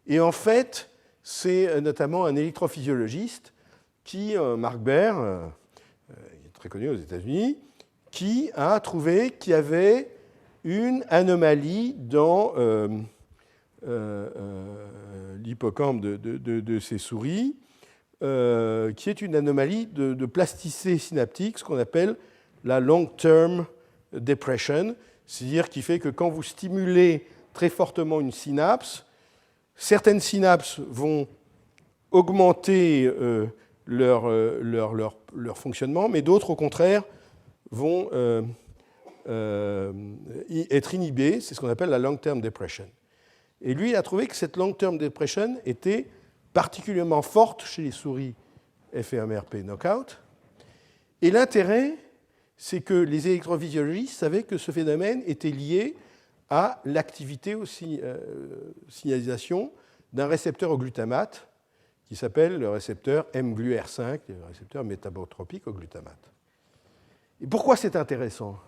Et en fait, c'est notamment un électrophysiologiste qui, Marc Baer, très connu aux États-Unis, qui a trouvé qu'il y avait une anomalie dans l'hippocampe de ces souris, qui est une anomalie de plasticité synaptique, ce qu'on appelle la long-term depression, c'est-à-dire qui fait que quand vous stimulez très fortement une synapse, certaines synapses vont augmenter leur fonctionnement, mais d'autres, au contraire, vont être inhibées. C'est ce qu'on appelle la long-term depression. Et lui, il a trouvé que cette long-term depression était particulièrement forte chez les souris FMRP knockout. Et l'intérêt, c'est que les électrophysiologistes savaient que ce phénomène était lié à l'activité aux signalisation d'un récepteur au glutamate qui s'appelle le récepteur mGluR5, le récepteur métabotropique au glutamate. Et pourquoi c'est intéressant ?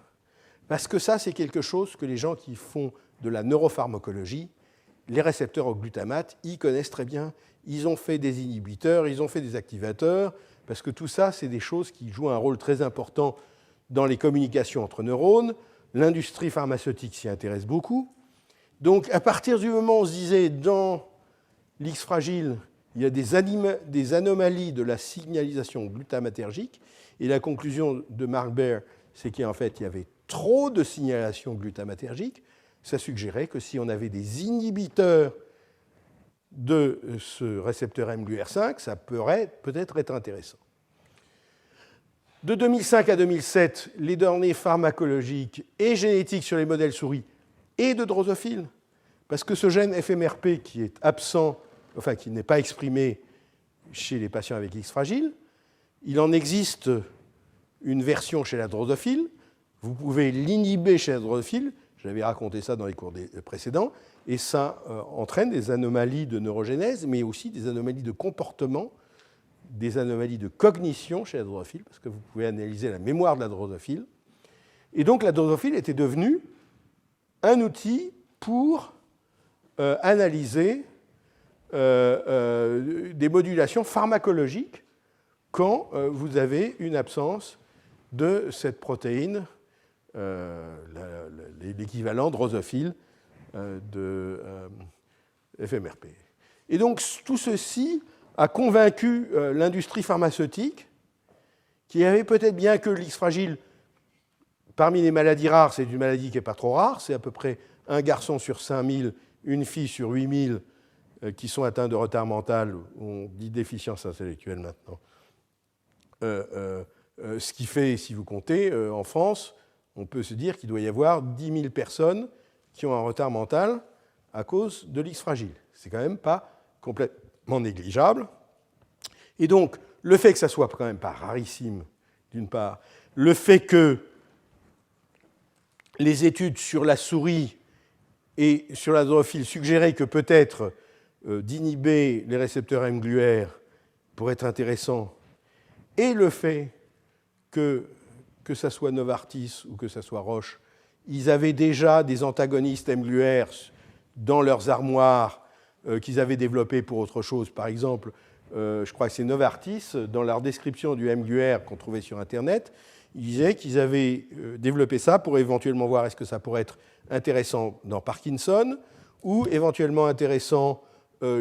Parce que ça, c'est quelque chose que les gens qui font de la neuropharmacologie, les récepteurs au glutamate, ils connaissent très bien. Ils ont fait des inhibiteurs, ils ont fait des activateurs, parce que tout ça, c'est des choses qui jouent un rôle très important dans les communications entre neurones. L'industrie pharmaceutique s'y intéresse beaucoup. Donc, à partir du moment où on se disait, dans l'X fragile, il y a des anomalies de la signalisation glutamatergique, et la conclusion de Mark Baer, c'est qu'en fait, il y avait trop de signalation glutamatergique. Ça suggérait que si on avait des inhibiteurs de ce récepteur mGluR5, ça pourrait peut-être être intéressant. De 2005 à 2007, les données pharmacologiques et génétiques sur les modèles souris et de drosophiles, parce que ce gène FMRP qui est absent, enfin qui n'est pas exprimé chez les patients avec X fragile, il en existe une version chez la drosophile. Vous pouvez l'inhiber chez la drosophile, j'avais raconté ça dans les cours précédents, et ça entraîne des anomalies de neurogénèse, mais aussi des anomalies de comportement, des anomalies de cognition chez la drosophile, parce que vous pouvez analyser la mémoire de la drosophile. Et donc la drosophile était devenue un outil pour analyser des modulations pharmacologiques quand vous avez une absence de cette protéine, l'équivalent drosophile de FMRP. Et donc tout ceci a convaincu l'industrie pharmaceutique qu'il y avait peut-être bien que l'X fragile, parmi les maladies rares, c'est une maladie qui n'est pas trop rare, c'est à peu près un garçon sur 5000, une fille sur 8000 qui sont atteints de retard mental, on dit déficience intellectuelle maintenant. Ce qui fait, si vous comptez, en France, on peut se dire qu'il doit y avoir 10 000 personnes qui ont un retard mental à cause de l'X fragile. C'est quand même pas complètement négligeable. Et donc, le fait que ça soit quand même pas rarissime, d'une part, le fait que les études sur la souris et sur la drosophile suggéraient que peut-être d'inhiber les récepteurs mGluR pourrait être intéressant, et le fait que ça soit Novartis ou que ça soit Roche, ils avaient déjà des antagonistes mGluR dans leurs armoires qu'ils avaient développés pour autre chose. Par exemple, je crois que c'est Novartis, dans leur description du mGluR qu'on trouvait sur Internet, ils disaient qu'ils avaient développé ça pour éventuellement voir est-ce que ça pourrait être intéressant dans Parkinson ou éventuellement intéressant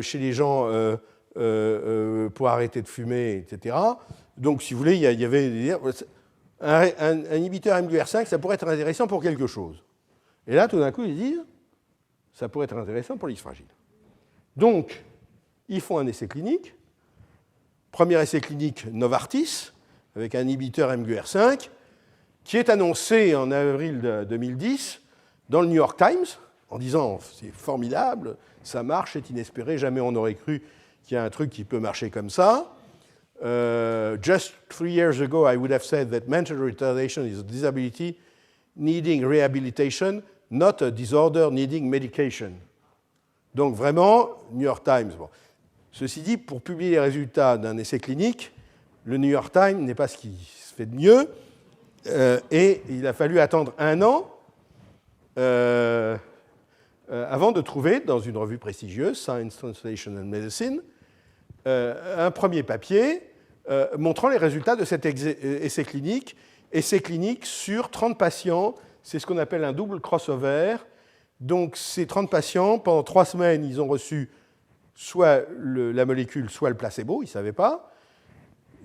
chez les gens pour arrêter de fumer, etc. Donc, si vous voulez, il y avait un inhibiteur mGluR5, ça pourrait être intéressant pour quelque chose. Et là, tout d'un coup, ils disent, ça pourrait être intéressant pour l'X fragile. Donc, ils font un essai clinique. Premier essai clinique, Novartis, avec un inhibiteur mGluR5, qui est annoncé en avril 2010 dans le New York Times, en disant c'est formidable, ça marche, c'est inespéré, jamais on n'aurait cru qu'il y a un truc qui peut marcher comme ça. Just 3 years ago, I would have said that mental retardation is a disability needing rehabilitation, not a disorder needing medication. Donc vraiment, New York Times. Bon. Ceci dit, pour publier les résultats d'un essai clinique, le New York Times n'est pas ce qui se fait de mieux, et il a fallu attendre 1 an avant de trouver, dans une revue prestigieuse, Science Translation and Medicine, un premier papier montrant les résultats de cet essai clinique sur 30 patients. C'est ce qu'on appelle un double crossover. Donc ces 30 patients, pendant 3 semaines, ils ont reçu soit la molécule, soit le placebo, ils ne savaient pas.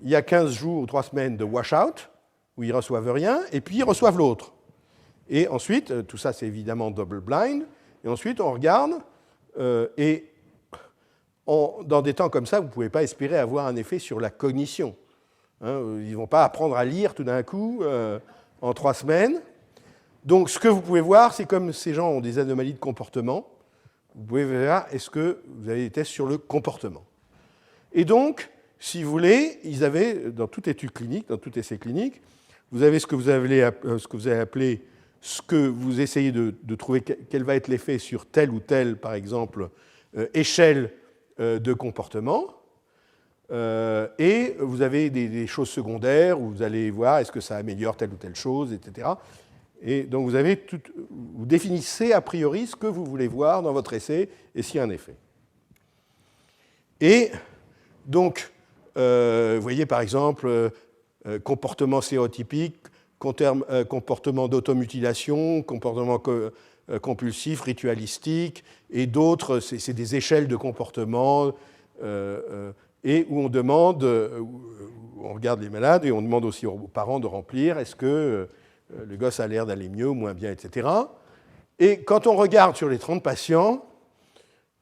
Il y a 15 jours ou 3 semaines de washout, où ils ne reçoivent rien, et puis ils reçoivent l'autre. Et ensuite, tout ça c'est évidemment double blind, et ensuite on regarde, et dans des temps comme ça, vous ne pouvez pas espérer avoir un effet sur la cognition. Hein, ils ne vont pas apprendre à lire tout d'un coup en 3 semaines. Donc ce que vous pouvez voir, c'est comme ces gens ont des anomalies de comportement, vous pouvez voir est-ce que vous avez des tests sur le comportement. Et donc, si vous voulez, ils avaient, dans toute étude clinique, dans tout essai clinique, vous avez ce que vous avez appelé, ce que vous essayez de trouver quel va être l'effet sur telle ou telle, par exemple, échelle de comportement. Et vous avez des choses secondaires où vous allez voir est-ce que ça améliore telle ou telle chose, etc. Et donc vous définissez a priori ce que vous voulez voir dans votre essai et s'il y a un effet. Et donc, vous voyez par exemple comportement stéréotypique, comportement d'automutilation, comportement compulsif, ritualistique, et d'autres, c'est des échelles de comportement, et où on demande, où on regarde les malades, et on demande aussi aux parents de remplir, est-ce que le gosse a l'air d'aller mieux ou moins bien, etc. Et quand on regarde sur les 30 patients,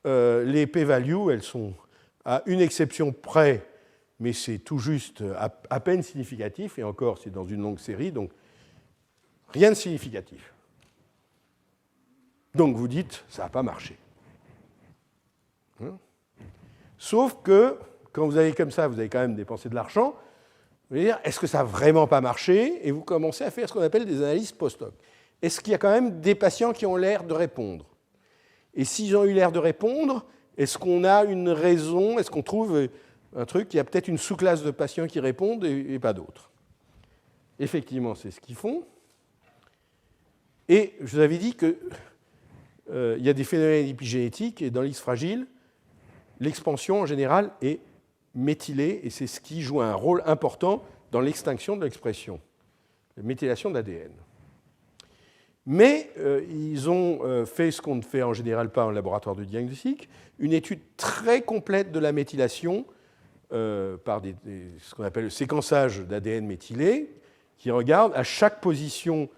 les p-values, elles sont à une exception près, mais c'est tout juste à peine significatif, et encore, c'est dans une longue série, donc rien de significatif. Donc vous dites, ça n'a pas marché. Sauf que, quand vous avez comme ça, vous avez quand même dépensé de l'argent, vous allez dire, est-ce que ça n'a vraiment pas marché? Et vous commencez à faire ce qu'on appelle des analyses post-hoc. Est-ce qu'il y a quand même des patients qui ont l'air de répondre? Et s'ils ont eu l'air de répondre, est-ce qu'on a une raison, est-ce qu'on trouve un truc, il y a peut-être une sous-classe de patients qui répondent et pas d'autres? Effectivement, c'est ce qu'ils font. Et je vous avais dit qu'il y a des phénomènes épigénétiques, et dans l'X fragile, l'expansion en général est méthylée, et c'est ce qui joue un rôle important dans l'extinction de l'expression, la méthylation de l'ADN. Mais ils ont fait ce qu'on ne fait en général pas en laboratoire de diagnostic, une étude très complète de la méthylation par ce qu'on appelle le séquençage d'ADN méthylé, qui regarde à chaque position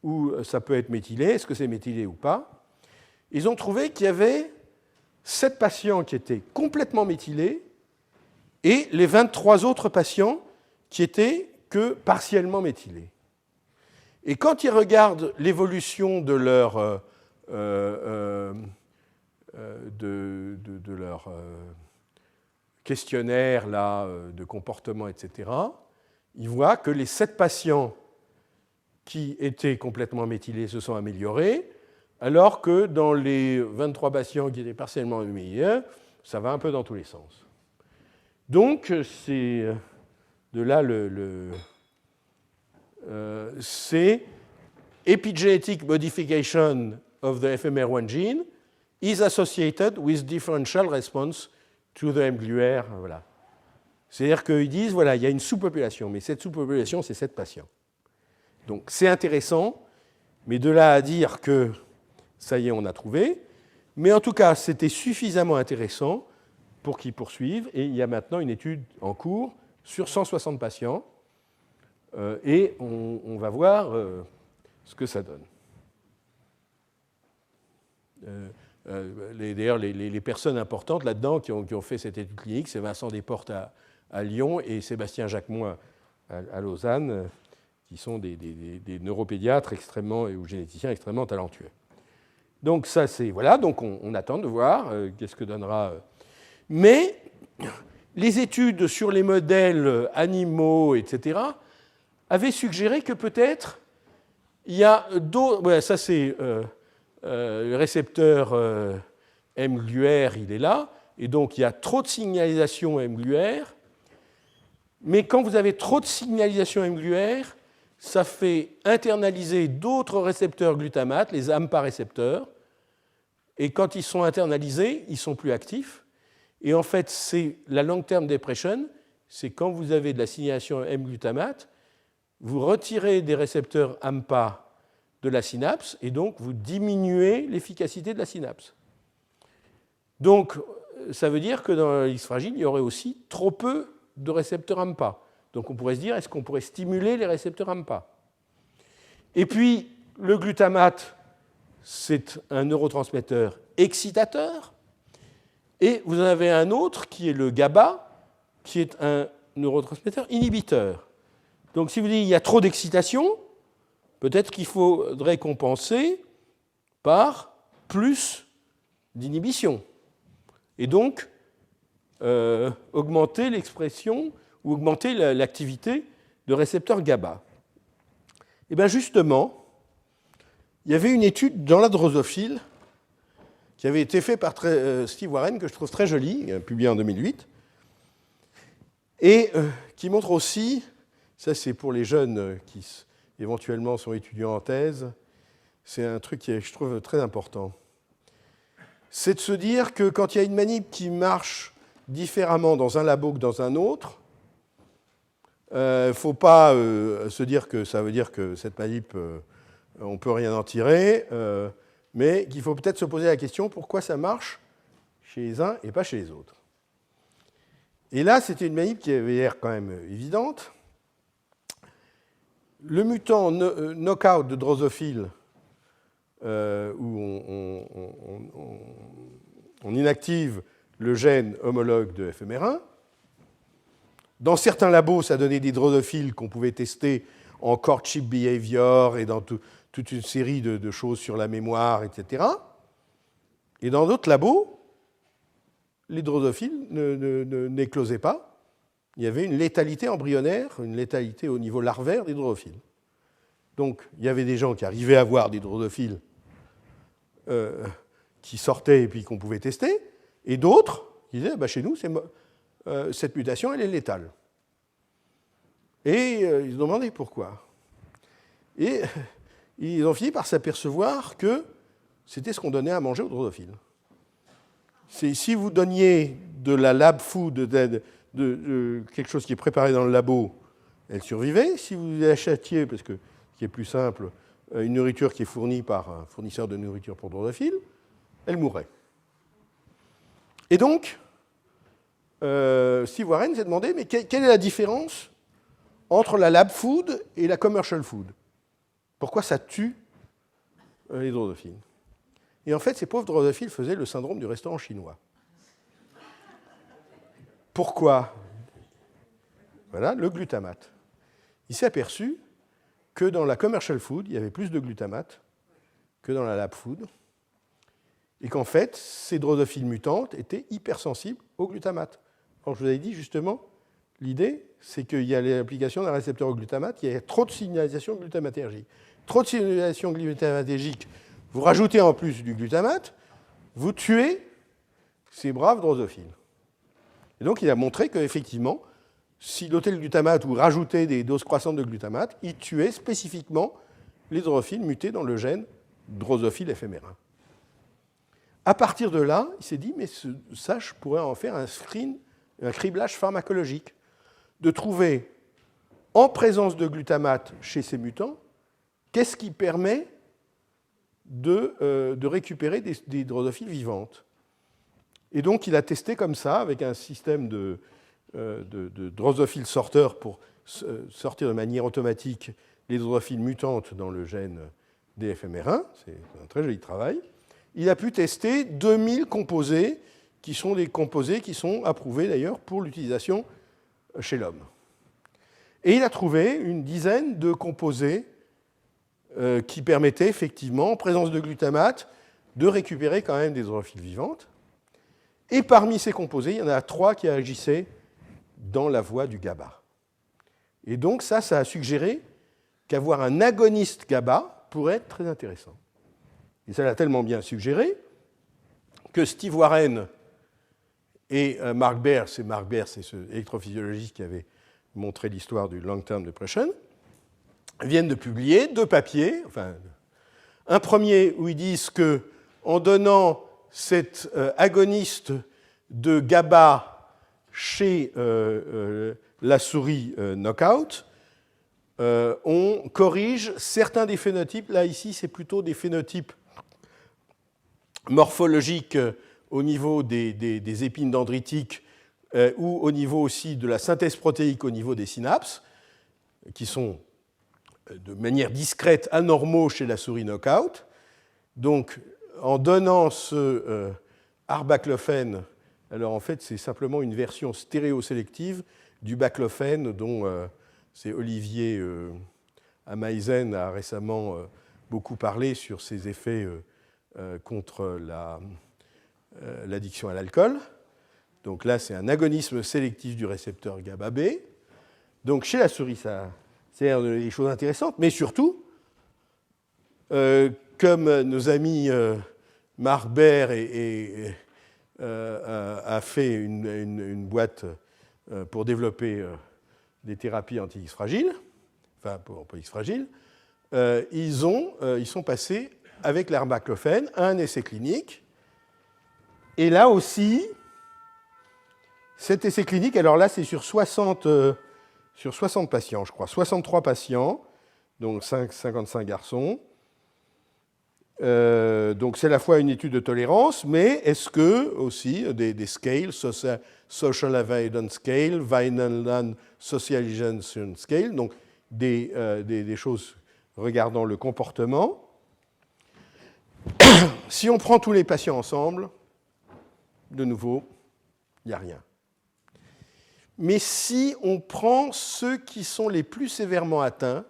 où ça peut être méthylé, est-ce que c'est méthylé ou pas. Ils ont trouvé qu'il y avait 7 patients qui étaient complètement méthylés et les 23 autres patients qui étaient que partiellement méthylés. Et quand ils regardent l'évolution de leur, questionnaire là, de comportement, etc., ils voient que les 7 patients qui étaient complètement méthylés se sont améliorés, alors que dans les 23 patients qui étaient partiellement méthylés, ça va un peu dans tous les sens. Donc, c'est de là c'est epigenetic modification of the FMR1 gene is associated with differential response to the mGluR. Voilà. C'est-à-dire qu'ils disent, voilà, il y a une sous-population, mais cette sous-population, c'est 7 patients. Donc, c'est intéressant, mais de là à dire que ça y est, on a trouvé. Mais en tout cas, c'était suffisamment intéressant pour qu'ils poursuivent. Et il y a maintenant une étude en cours sur 160 patients. Et on va voir ce que ça donne. D'ailleurs, les personnes importantes là-dedans qui ont fait cette étude clinique, c'est Vincent Desportes à Lyon et Sébastien Jacquemont à Lausanne, qui sont des neuropédiatres extrêmement, ou généticiens extrêmement talentueux. Donc ça, c'est... Voilà, donc on attend de voir qu'est-ce que donnera... Mais les études sur les modèles animaux, etc., avaient suggéré que peut-être il y a d'autres... Ouais, ça, c'est le récepteur mGluR, il est là, et donc il y a trop de signalisation mGluR, mais quand vous avez trop de signalisation mGluR, ça fait internaliser d'autres récepteurs glutamate, les AMPA récepteurs, et quand ils sont internalisés, ils sont plus actifs. Et en fait, c'est la long-term depression, c'est quand vous avez de la signalation M-glutamate, vous retirez des récepteurs AMPA de la synapse et donc vous diminuez l'efficacité de la synapse. Donc, ça veut dire que dans l'X fragile, il y aurait aussi trop peu de récepteurs AMPA. Donc on pourrait se dire, est-ce qu'on pourrait stimuler les récepteurs AMPA? Et puis, le glutamate, c'est un neurotransmetteur excitateur. Et vous en avez un autre qui est le GABA, qui est un neurotransmetteur inhibiteur. Donc si vous dites qu'il y a trop d'excitation, peut-être qu'il faudrait compenser par plus d'inhibition. Et donc, augmenter l'expression ou augmenter l'activité de récepteurs GABA. Et bien justement, il y avait une étude dans la drosophile qui avait été faite par Steve Warren, que je trouve très jolie, publiée en 2008, et qui montre aussi, ça c'est pour les jeunes qui éventuellement sont étudiants en thèse, c'est un truc qui est, je trouve, très important. C'est de se dire que quand il y a une manip qui marche différemment dans un labo que dans un autre, il ne faut pas se dire que ça veut dire que cette manip, on ne peut rien en tirer, mais qu'il faut peut-être se poser la question pourquoi ça marche chez les uns et pas chez les autres. Et là, c'était une manip qui avait l'air quand même évidente. Le mutant knockout de drosophile, où on inactive le gène homologue de FMR1. Dans certains labos, ça donnait des drosophiles qu'on pouvait tester en courtship behavior et dans toute une série de choses sur la mémoire, etc. Et dans d'autres labos, les drosophiles n'éclosaient pas. Il y avait une létalité embryonnaire, une létalité au niveau larvaire des drosophiles. Donc, il y avait des gens qui arrivaient à voir des drosophiles qui sortaient et puis qu'on pouvait tester, et d'autres qui disaient, chez nous, cette mutation, elle est létale. Et ils se demandaient pourquoi. Et ils ont fini par s'apercevoir que c'était ce qu'on donnait à manger aux drosophiles. Si vous donniez de la lab food, de quelque chose qui est préparé dans le labo, elle survivait. Si vous achetiez, parce que ce qui est plus simple, une nourriture qui est fournie par un fournisseur de nourriture pour drosophiles, elle mourrait. Et donc, Steve Warren s'est demandé, mais quelle est la différence entre la lab food et la commercial food? Pourquoi ça tue les drosophiles? Et en fait, ces pauvres drosophiles faisaient le syndrome du restaurant chinois. Pourquoi? Voilà, le glutamate. Il s'est aperçu que dans la commercial food, il y avait plus de glutamate que dans la lab food, et qu'en fait, ces drosophiles mutantes étaient hypersensibles au glutamate. Alors, je vous avais dit justement, l'idée, c'est qu'il y a l'application d'un récepteur au glutamate, il y a trop de signalisation glutamatergique. Trop de signalisation glutamatergique, vous rajoutez en plus du glutamate, vous tuez ces braves drosophiles. Et donc, il a montré qu'effectivement, siloter le glutamate ou rajouter des doses croissantes de glutamate, il tuait spécifiquement les drosophiles mutés dans le gène drosophile FMR1. À partir de là, il s'est dit, mais ça, je pourrais en faire un criblage pharmacologique, de trouver, en présence de glutamate chez ces mutants, qu'est-ce qui permet de récupérer des drosophiles vivantes. Et donc, il a testé comme ça, avec un système de drosophile sorteur pour sortir de manière automatique les drosophiles mutantes dans le gène DFMR1. C'est un très joli travail. Il a pu tester 2000 composés, qui sont des composés qui sont approuvés d'ailleurs pour l'utilisation chez l'homme. Et il a trouvé une dizaine de composés qui permettaient effectivement, en présence de glutamate, de récupérer quand même des drosophiles vivantes. Et parmi ces composés, il y en a 3 qui agissaient dans la voie du GABA. Et donc ça a suggéré qu'avoir un agoniste GABA pourrait être très intéressant. Et ça l'a tellement bien suggéré que Steve Warren et Mark Baer, c'est ce électrophysiologiste qui avait montré l'histoire du long-term depression, viennent de publier 2 papiers. Enfin, un premier où ils disent qu'en donnant cet agoniste de GABA chez la souris knockout, on corrige certains des phénotypes. Là, ici, c'est plutôt des phénotypes morphologiques au niveau des épines dendritiques ou au niveau aussi de la synthèse protéique au niveau des synapses, qui sont de manière discrète anormaux chez la souris knockout. Donc, en donnant ce R-baclofen, alors en fait, c'est simplement une version stéréosélective du baclofen dont c'est Olivier Ameisen a récemment beaucoup parlé sur ses effets contre l'addiction à l'alcool. Donc là, c'est un agonisme sélectif du récepteur GABA-B. Donc chez la souris, ça sert des choses intéressantes, mais surtout, comme nos amis Marc Baer a fait une boîte pour développer des thérapies anti-X fragiles, enfin pour X fragiles, ils sont passés avec l'R-baclofen à un essai clinique. Et là aussi, cet essai clinique, alors là, c'est sur 60 patients, je crois, 63 patients, donc 55 garçons. Donc c'est à la fois une étude de tolérance, mais est-ce que aussi des scales, Social Avoidance Scale, Vineland Socialization Scale, donc des choses regardant le comportement. Si on prend tous les patients ensemble, de nouveau, il n'y a rien. Mais si on prend ceux qui sont les plus sévèrement atteints,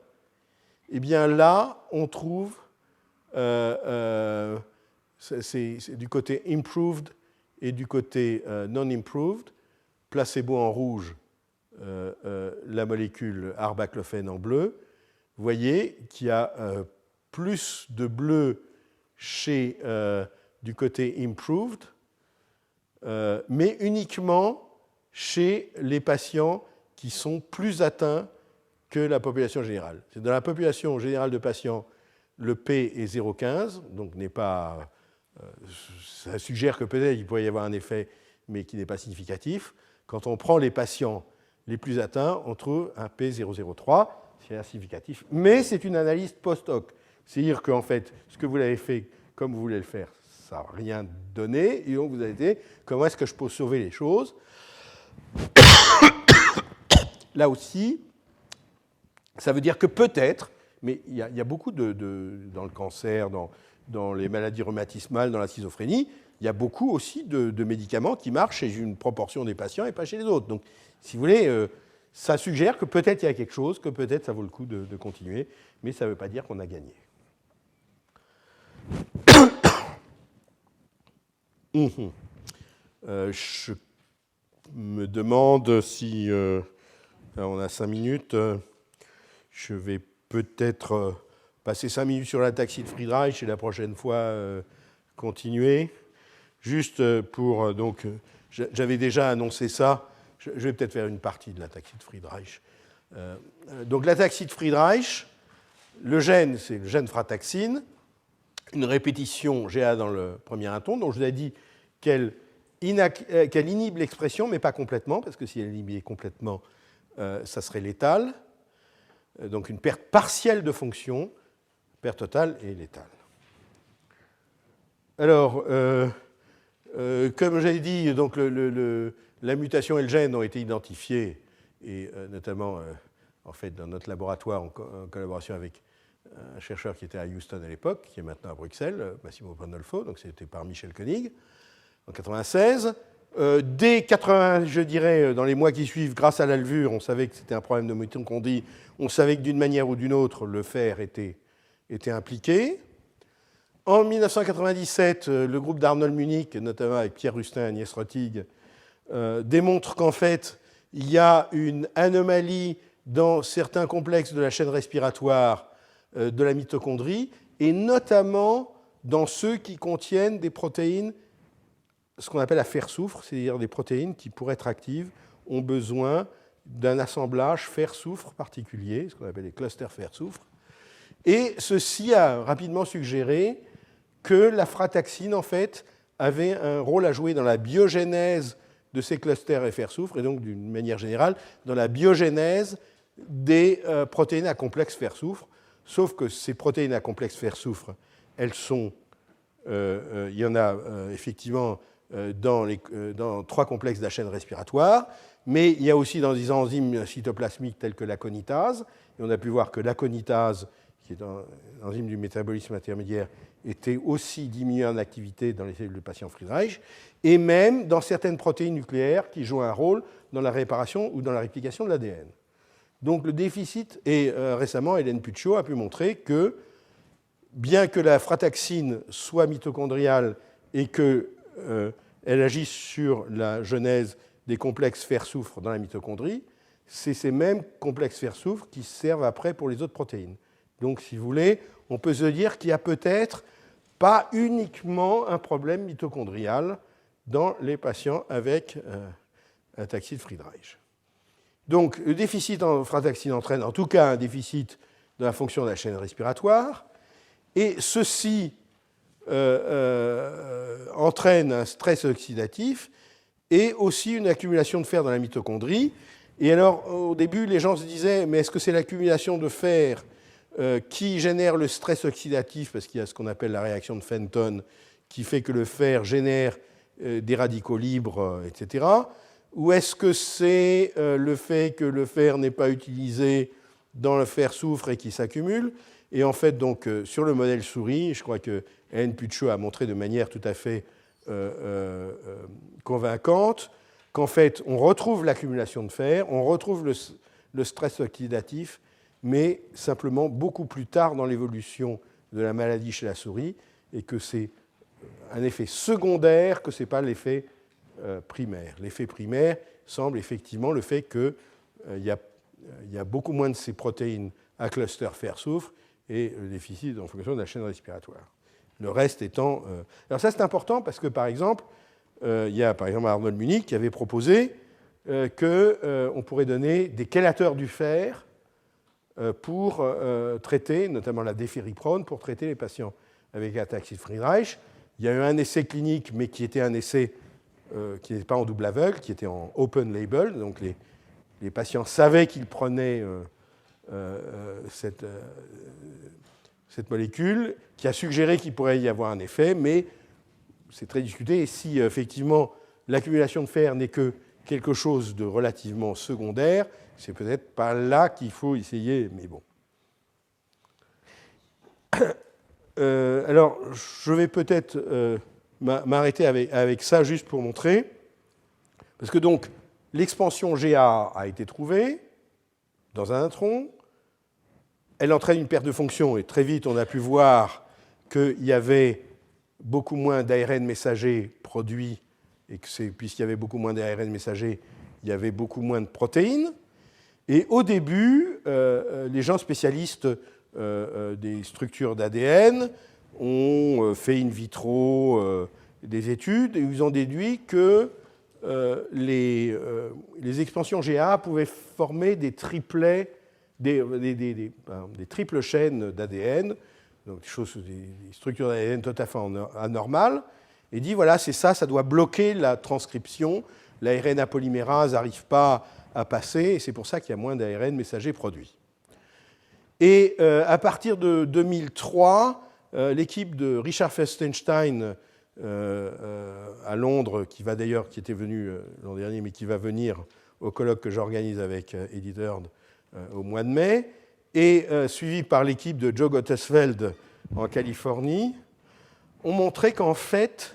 eh bien là, on trouve, c'est du côté improved et du côté non improved, placebo en rouge, la molécule R-baclofen en bleu. Vous voyez qu'il y a plus de bleu du côté improved, mais uniquement chez les patients qui sont plus atteints que la population générale. Dans la population générale de patients, le P est 0,15, donc n'est pas. Ça suggère que peut-être il pourrait y avoir un effet, mais qui n'est pas significatif. Quand on prend les patients les plus atteints, on trouve un P 0,03, c'est insignificatif. Mais c'est une analyse post-hoc. C'est-à-dire qu'en fait, ce que vous l'avez fait comme vous voulez le faire, ça n'a rien donné, et donc vous avez dit comment est-ce que je peux sauver les choses. Là aussi, ça veut dire que peut-être, mais il y a beaucoup dans le cancer, dans les maladies rhumatismales, dans la schizophrénie, il y a beaucoup aussi de médicaments qui marchent chez une proportion des patients et pas chez les autres. Donc, si vous voulez, ça suggère que peut-être il y a quelque chose, que peut-être ça vaut le coup de continuer, mais ça ne veut pas dire qu'on a gagné. Je me demande si on a 5 minutes. Je vais peut-être passer 5 minutes sur l'ataxie de Friedreich et la prochaine fois continuer. Juste pour donc, j'avais déjà annoncé ça. Je vais peut-être faire une partie de l'ataxie de Friedreich. Donc l'ataxie de Friedreich, le gène, c'est le gène frataxine. Une répétition GA dans le premier intone, dont je vous ai dit qu'elle inhibe l'expression, mais pas complètement, parce que si elle inhibait complètement, ça serait létal. Donc une perte partielle de fonction, perte totale et létale. Alors, comme j'avais dit, donc la mutation et le gène ont été identifiés, et notamment en fait, dans notre laboratoire en collaboration avec un chercheur qui était à Houston à l'époque, qui est maintenant à Bruxelles, Massimo Pandolfo, donc c'était par Michel Koenig, en 1996. Dès 80, je dirais, dans les mois qui suivent, grâce à la levure, on savait que c'était un problème de mitochondrie, on savait que d'une manière ou d'une autre, le fer était impliqué. En 1997, le groupe d'Arnold Munich, notamment avec Pierre Rustin et Agnès Rotig, démontre qu'en fait, il y a une anomalie dans certains complexes de la chaîne respiratoire de la mitochondrie, et notamment dans ceux qui contiennent des protéines, ce qu'on appelle la fer-soufre, c'est-à-dire des protéines qui, pour être actives, ont besoin d'un assemblage fer-soufre particulier, ce qu'on appelle les clusters fer-soufre. Et ceci a rapidement suggéré que la frataxine, en fait, avait un rôle à jouer dans la biogénèse de ces clusters fer-soufre et donc d'une manière générale dans la biogénèse des protéines à complexe fer-soufre, sauf que ces protéines à complexe fer-soufre, elles sont, il y en a effectivement dans 3 complexes de la chaîne respiratoire, mais il y a aussi dans des enzymes cytoplasmiques telles que l'aconitase, et on a pu voir que l'aconitase, qui est un enzyme du métabolisme intermédiaire, était aussi diminuée en activité dans les cellules de patients Friedreich, et même dans certaines protéines nucléaires qui jouent un rôle dans la réparation ou dans la réplication de l'ADN. Donc le déficit, et récemment Hélène Puccio a pu montrer que, bien que la frataxine soit mitochondriale et qu'elle agisse sur la genèse des complexes fer-soufre dans la mitochondrie, c'est ces mêmes complexes fer-soufre qui servent après pour les autres protéines. Donc, si vous voulez, on peut se dire qu'il n'y a peut-être pas uniquement un problème mitochondrial dans les patients avec ataxie de Friedreich. Donc, le déficit en frataxine entraîne en tout cas un déficit de la fonction de la chaîne respiratoire, et ceci entraîne un stress oxydatif et aussi une accumulation de fer dans la mitochondrie. Et alors, au début, les gens se disaient, mais est-ce que c'est l'accumulation de fer qui génère le stress oxydatif, parce qu'il y a ce qu'on appelle la réaction de Fenton, qui fait que le fer génère des radicaux libres, etc. Ou est-ce que c'est le fait que le fer n'est pas utilisé dans le fer-soufre et qui s'accumule? Et en fait, donc, sur le modèle souris, je crois que Hélène Puccio a montré de manière tout à fait convaincante qu'en fait, on retrouve l'accumulation de fer, on retrouve le stress oxydatif, mais simplement beaucoup plus tard dans l'évolution de la maladie chez la souris, et que c'est un effet secondaire, que ce n'est pas l'effet primaire. L'effet primaire semble effectivement le fait qu'il y a beaucoup moins de ces protéines à cluster fer-soufre et le déficit en fonction de la chaîne respiratoire. Le reste étant... Alors ça, c'est important parce que, par exemple, il y a par exemple Arnold Munich qui avait proposé qu'on pourrait donner des chélateurs du fer pour traiter, notamment la défériprone, pour traiter les patients avec ataxie de Friedreich. Il y a eu un essai clinique, mais qui était un essai qui n'était pas en double aveugle, qui était en open label. Donc les patients savaient qu'ils prenaient cette molécule, qui a suggéré qu'il pourrait y avoir un effet, mais c'est très discuté. Et si effectivement l'accumulation de fer n'est que quelque chose de relativement secondaire, c'est peut-être pas là qu'il faut essayer, mais bon. Alors, je vais peut-être m'arrêter avec ça juste pour montrer, parce que donc l'expansion GA a été trouvée dans un intron, elle entraîne une perte de fonction, et très vite on a pu voir qu'il y avait beaucoup moins d'ARN messager produit, et que puisqu'il y avait beaucoup moins d'ARN messager, il y avait beaucoup moins de protéines. Et au début, les gens spécialistes des structures d'ADN ont fait in vitro des études, et ils ont déduit que les expansions GA pouvaient former des triplets, des triples chaînes d'ADN, donc des structures d'ADN tout à fait anormales, et dit voilà, c'est ça, ça doit bloquer la transcription, l'ARN polymérase n'arrive pas à passer, et c'est pour ça qu'il y a moins d'ARN messager produit. Et à partir de 2003, l'équipe de Richard Feuerstein à Londres, qui était venu l'an dernier, mais qui va venir au colloque que j'organise avec Edith Heard au mois de mai, et suivi par l'équipe de Joe Gottesfeld en Californie, ont montré qu'en fait,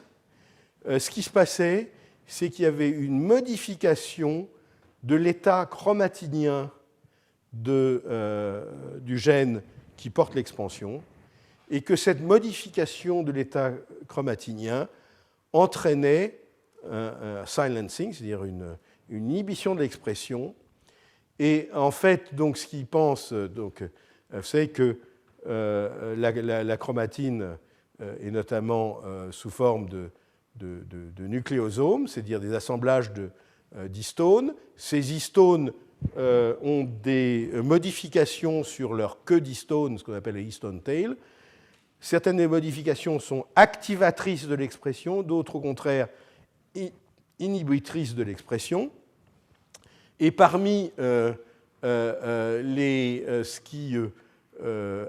ce qui se passait, c'est qu'il y avait une modification de l'état chromatinien du gène qui porte l'expansion, et que cette modification de l'état chromatinien entraînait un silencing, c'est-à-dire une inhibition de l'expression. Et en fait, donc, ce qu'ils pensent, c'est que la chromatine est notamment sous forme de nucléosomes, c'est-à-dire des assemblages d'histones. Ces histones ont des modifications sur leur queue d'histone, ce qu'on appelle les histone tail. Certaines des modifications sont activatrices de l'expression, d'autres, au contraire, inhibitrices de l'expression. Et parmi ce qui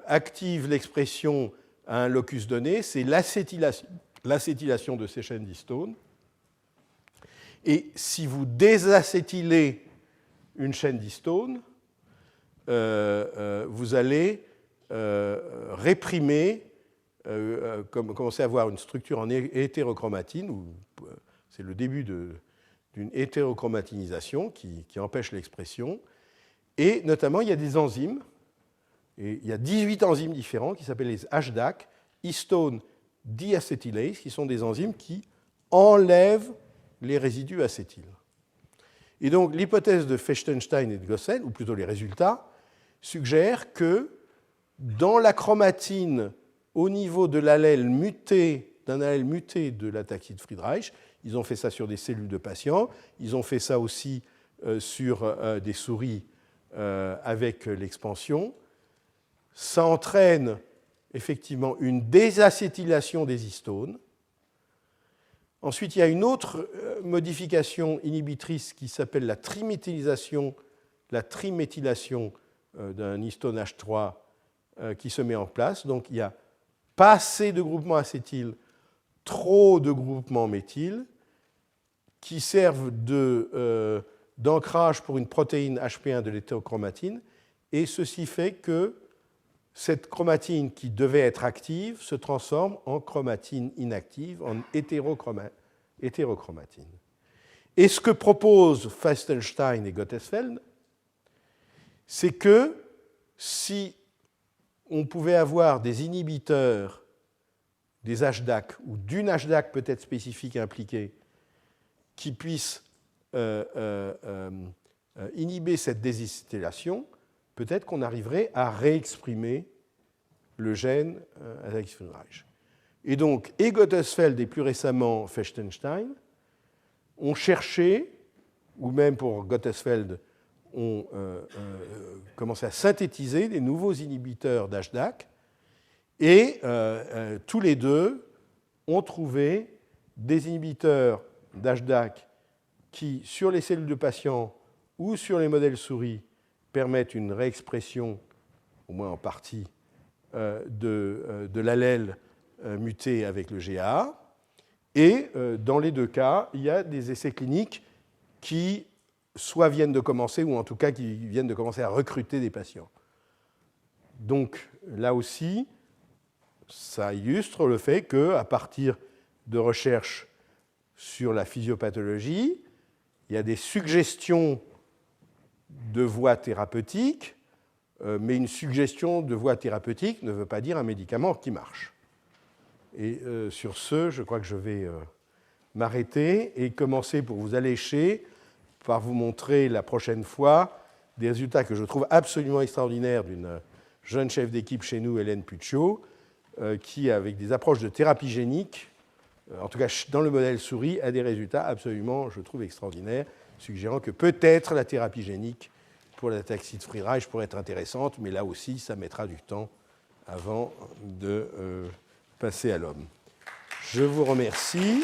active l'expression à un locus donné, c'est l'acétylation de ces chaînes d'histone. Et si vous désacétylez une chaîne d'histone, vous allez réprimer, commencer à avoir une structure en hétérochromatine, c'est le début d'une hétérochromatination qui empêche l'expression. Et notamment, il y a des enzymes, et il y a 18 enzymes différents qui s'appellent les HDAC, histone diacetylase, qui sont des enzymes qui enlèvent les résidus acétyles. Et donc, l'hypothèse de Fechtenstein et de Gossen, ou plutôt les résultats, suggèrent que dans la chromatine, au niveau de l'allèle muté, d'un allèle muté de l'ataxie de Friedreich, ils ont fait ça sur des cellules de patients, ils ont fait ça aussi sur des souris avec l'expansion, ça entraîne effectivement une désacétylation des histones. Ensuite, il y a une autre modification inhibitrice qui s'appelle la triméthylation d'un histone H3 qui se met en place. Donc, il y a pas assez de groupements acétyl, trop de groupements méthyl, qui servent d'ancrage pour une protéine HP1 de l'hétérochromatine, et ceci fait que cette chromatine qui devait être active se transforme en chromatine inactive, en hétérochromatine. Et ce que proposent Fechtenstein et Gottesfeld, c'est que si on pouvait avoir des inhibiteurs des HDAC ou d'une HDAC peut-être spécifique impliquée qui puissent inhiber cette désacétylation, peut-être qu'on arriverait à réexprimer le gène ataxie Friedreich. Et donc, et Gottesfeld et plus récemment Fechtenstein ont cherché, ou même pour Gottesfeld, ont commencé à synthétiser des nouveaux inhibiteurs d'HDAC, et tous les deux ont trouvé des inhibiteurs d'HDAC qui, sur les cellules de patients ou sur les modèles souris, permettent une réexpression, au moins en partie, de l'allèle muté avec le GAA. Et dans les deux cas, il y a des essais cliniques qui soit viennent de commencer, ou en tout cas qui viennent de commencer à recruter des patients. Donc là aussi, ça illustre le fait qu'à partir de recherches sur la physiopathologie, il y a des suggestions de voies thérapeutiques, mais une suggestion de voie thérapeutique ne veut pas dire un médicament qui marche. Et sur ce, je crois que je vais m'arrêter et commencer pour vous allécher par vous montrer la prochaine fois des résultats que je trouve absolument extraordinaires d'une jeune chef d'équipe chez nous, Hélène Puccio, qui, avec des approches de thérapie génique, en tout cas dans le modèle souris, a des résultats absolument, je trouve, extraordinaires, suggérant que peut-être la thérapie génique pour l'ataxie de Friedreich pourrait être intéressante, mais là aussi, ça mettra du temps avant de passer à l'homme. Je vous remercie.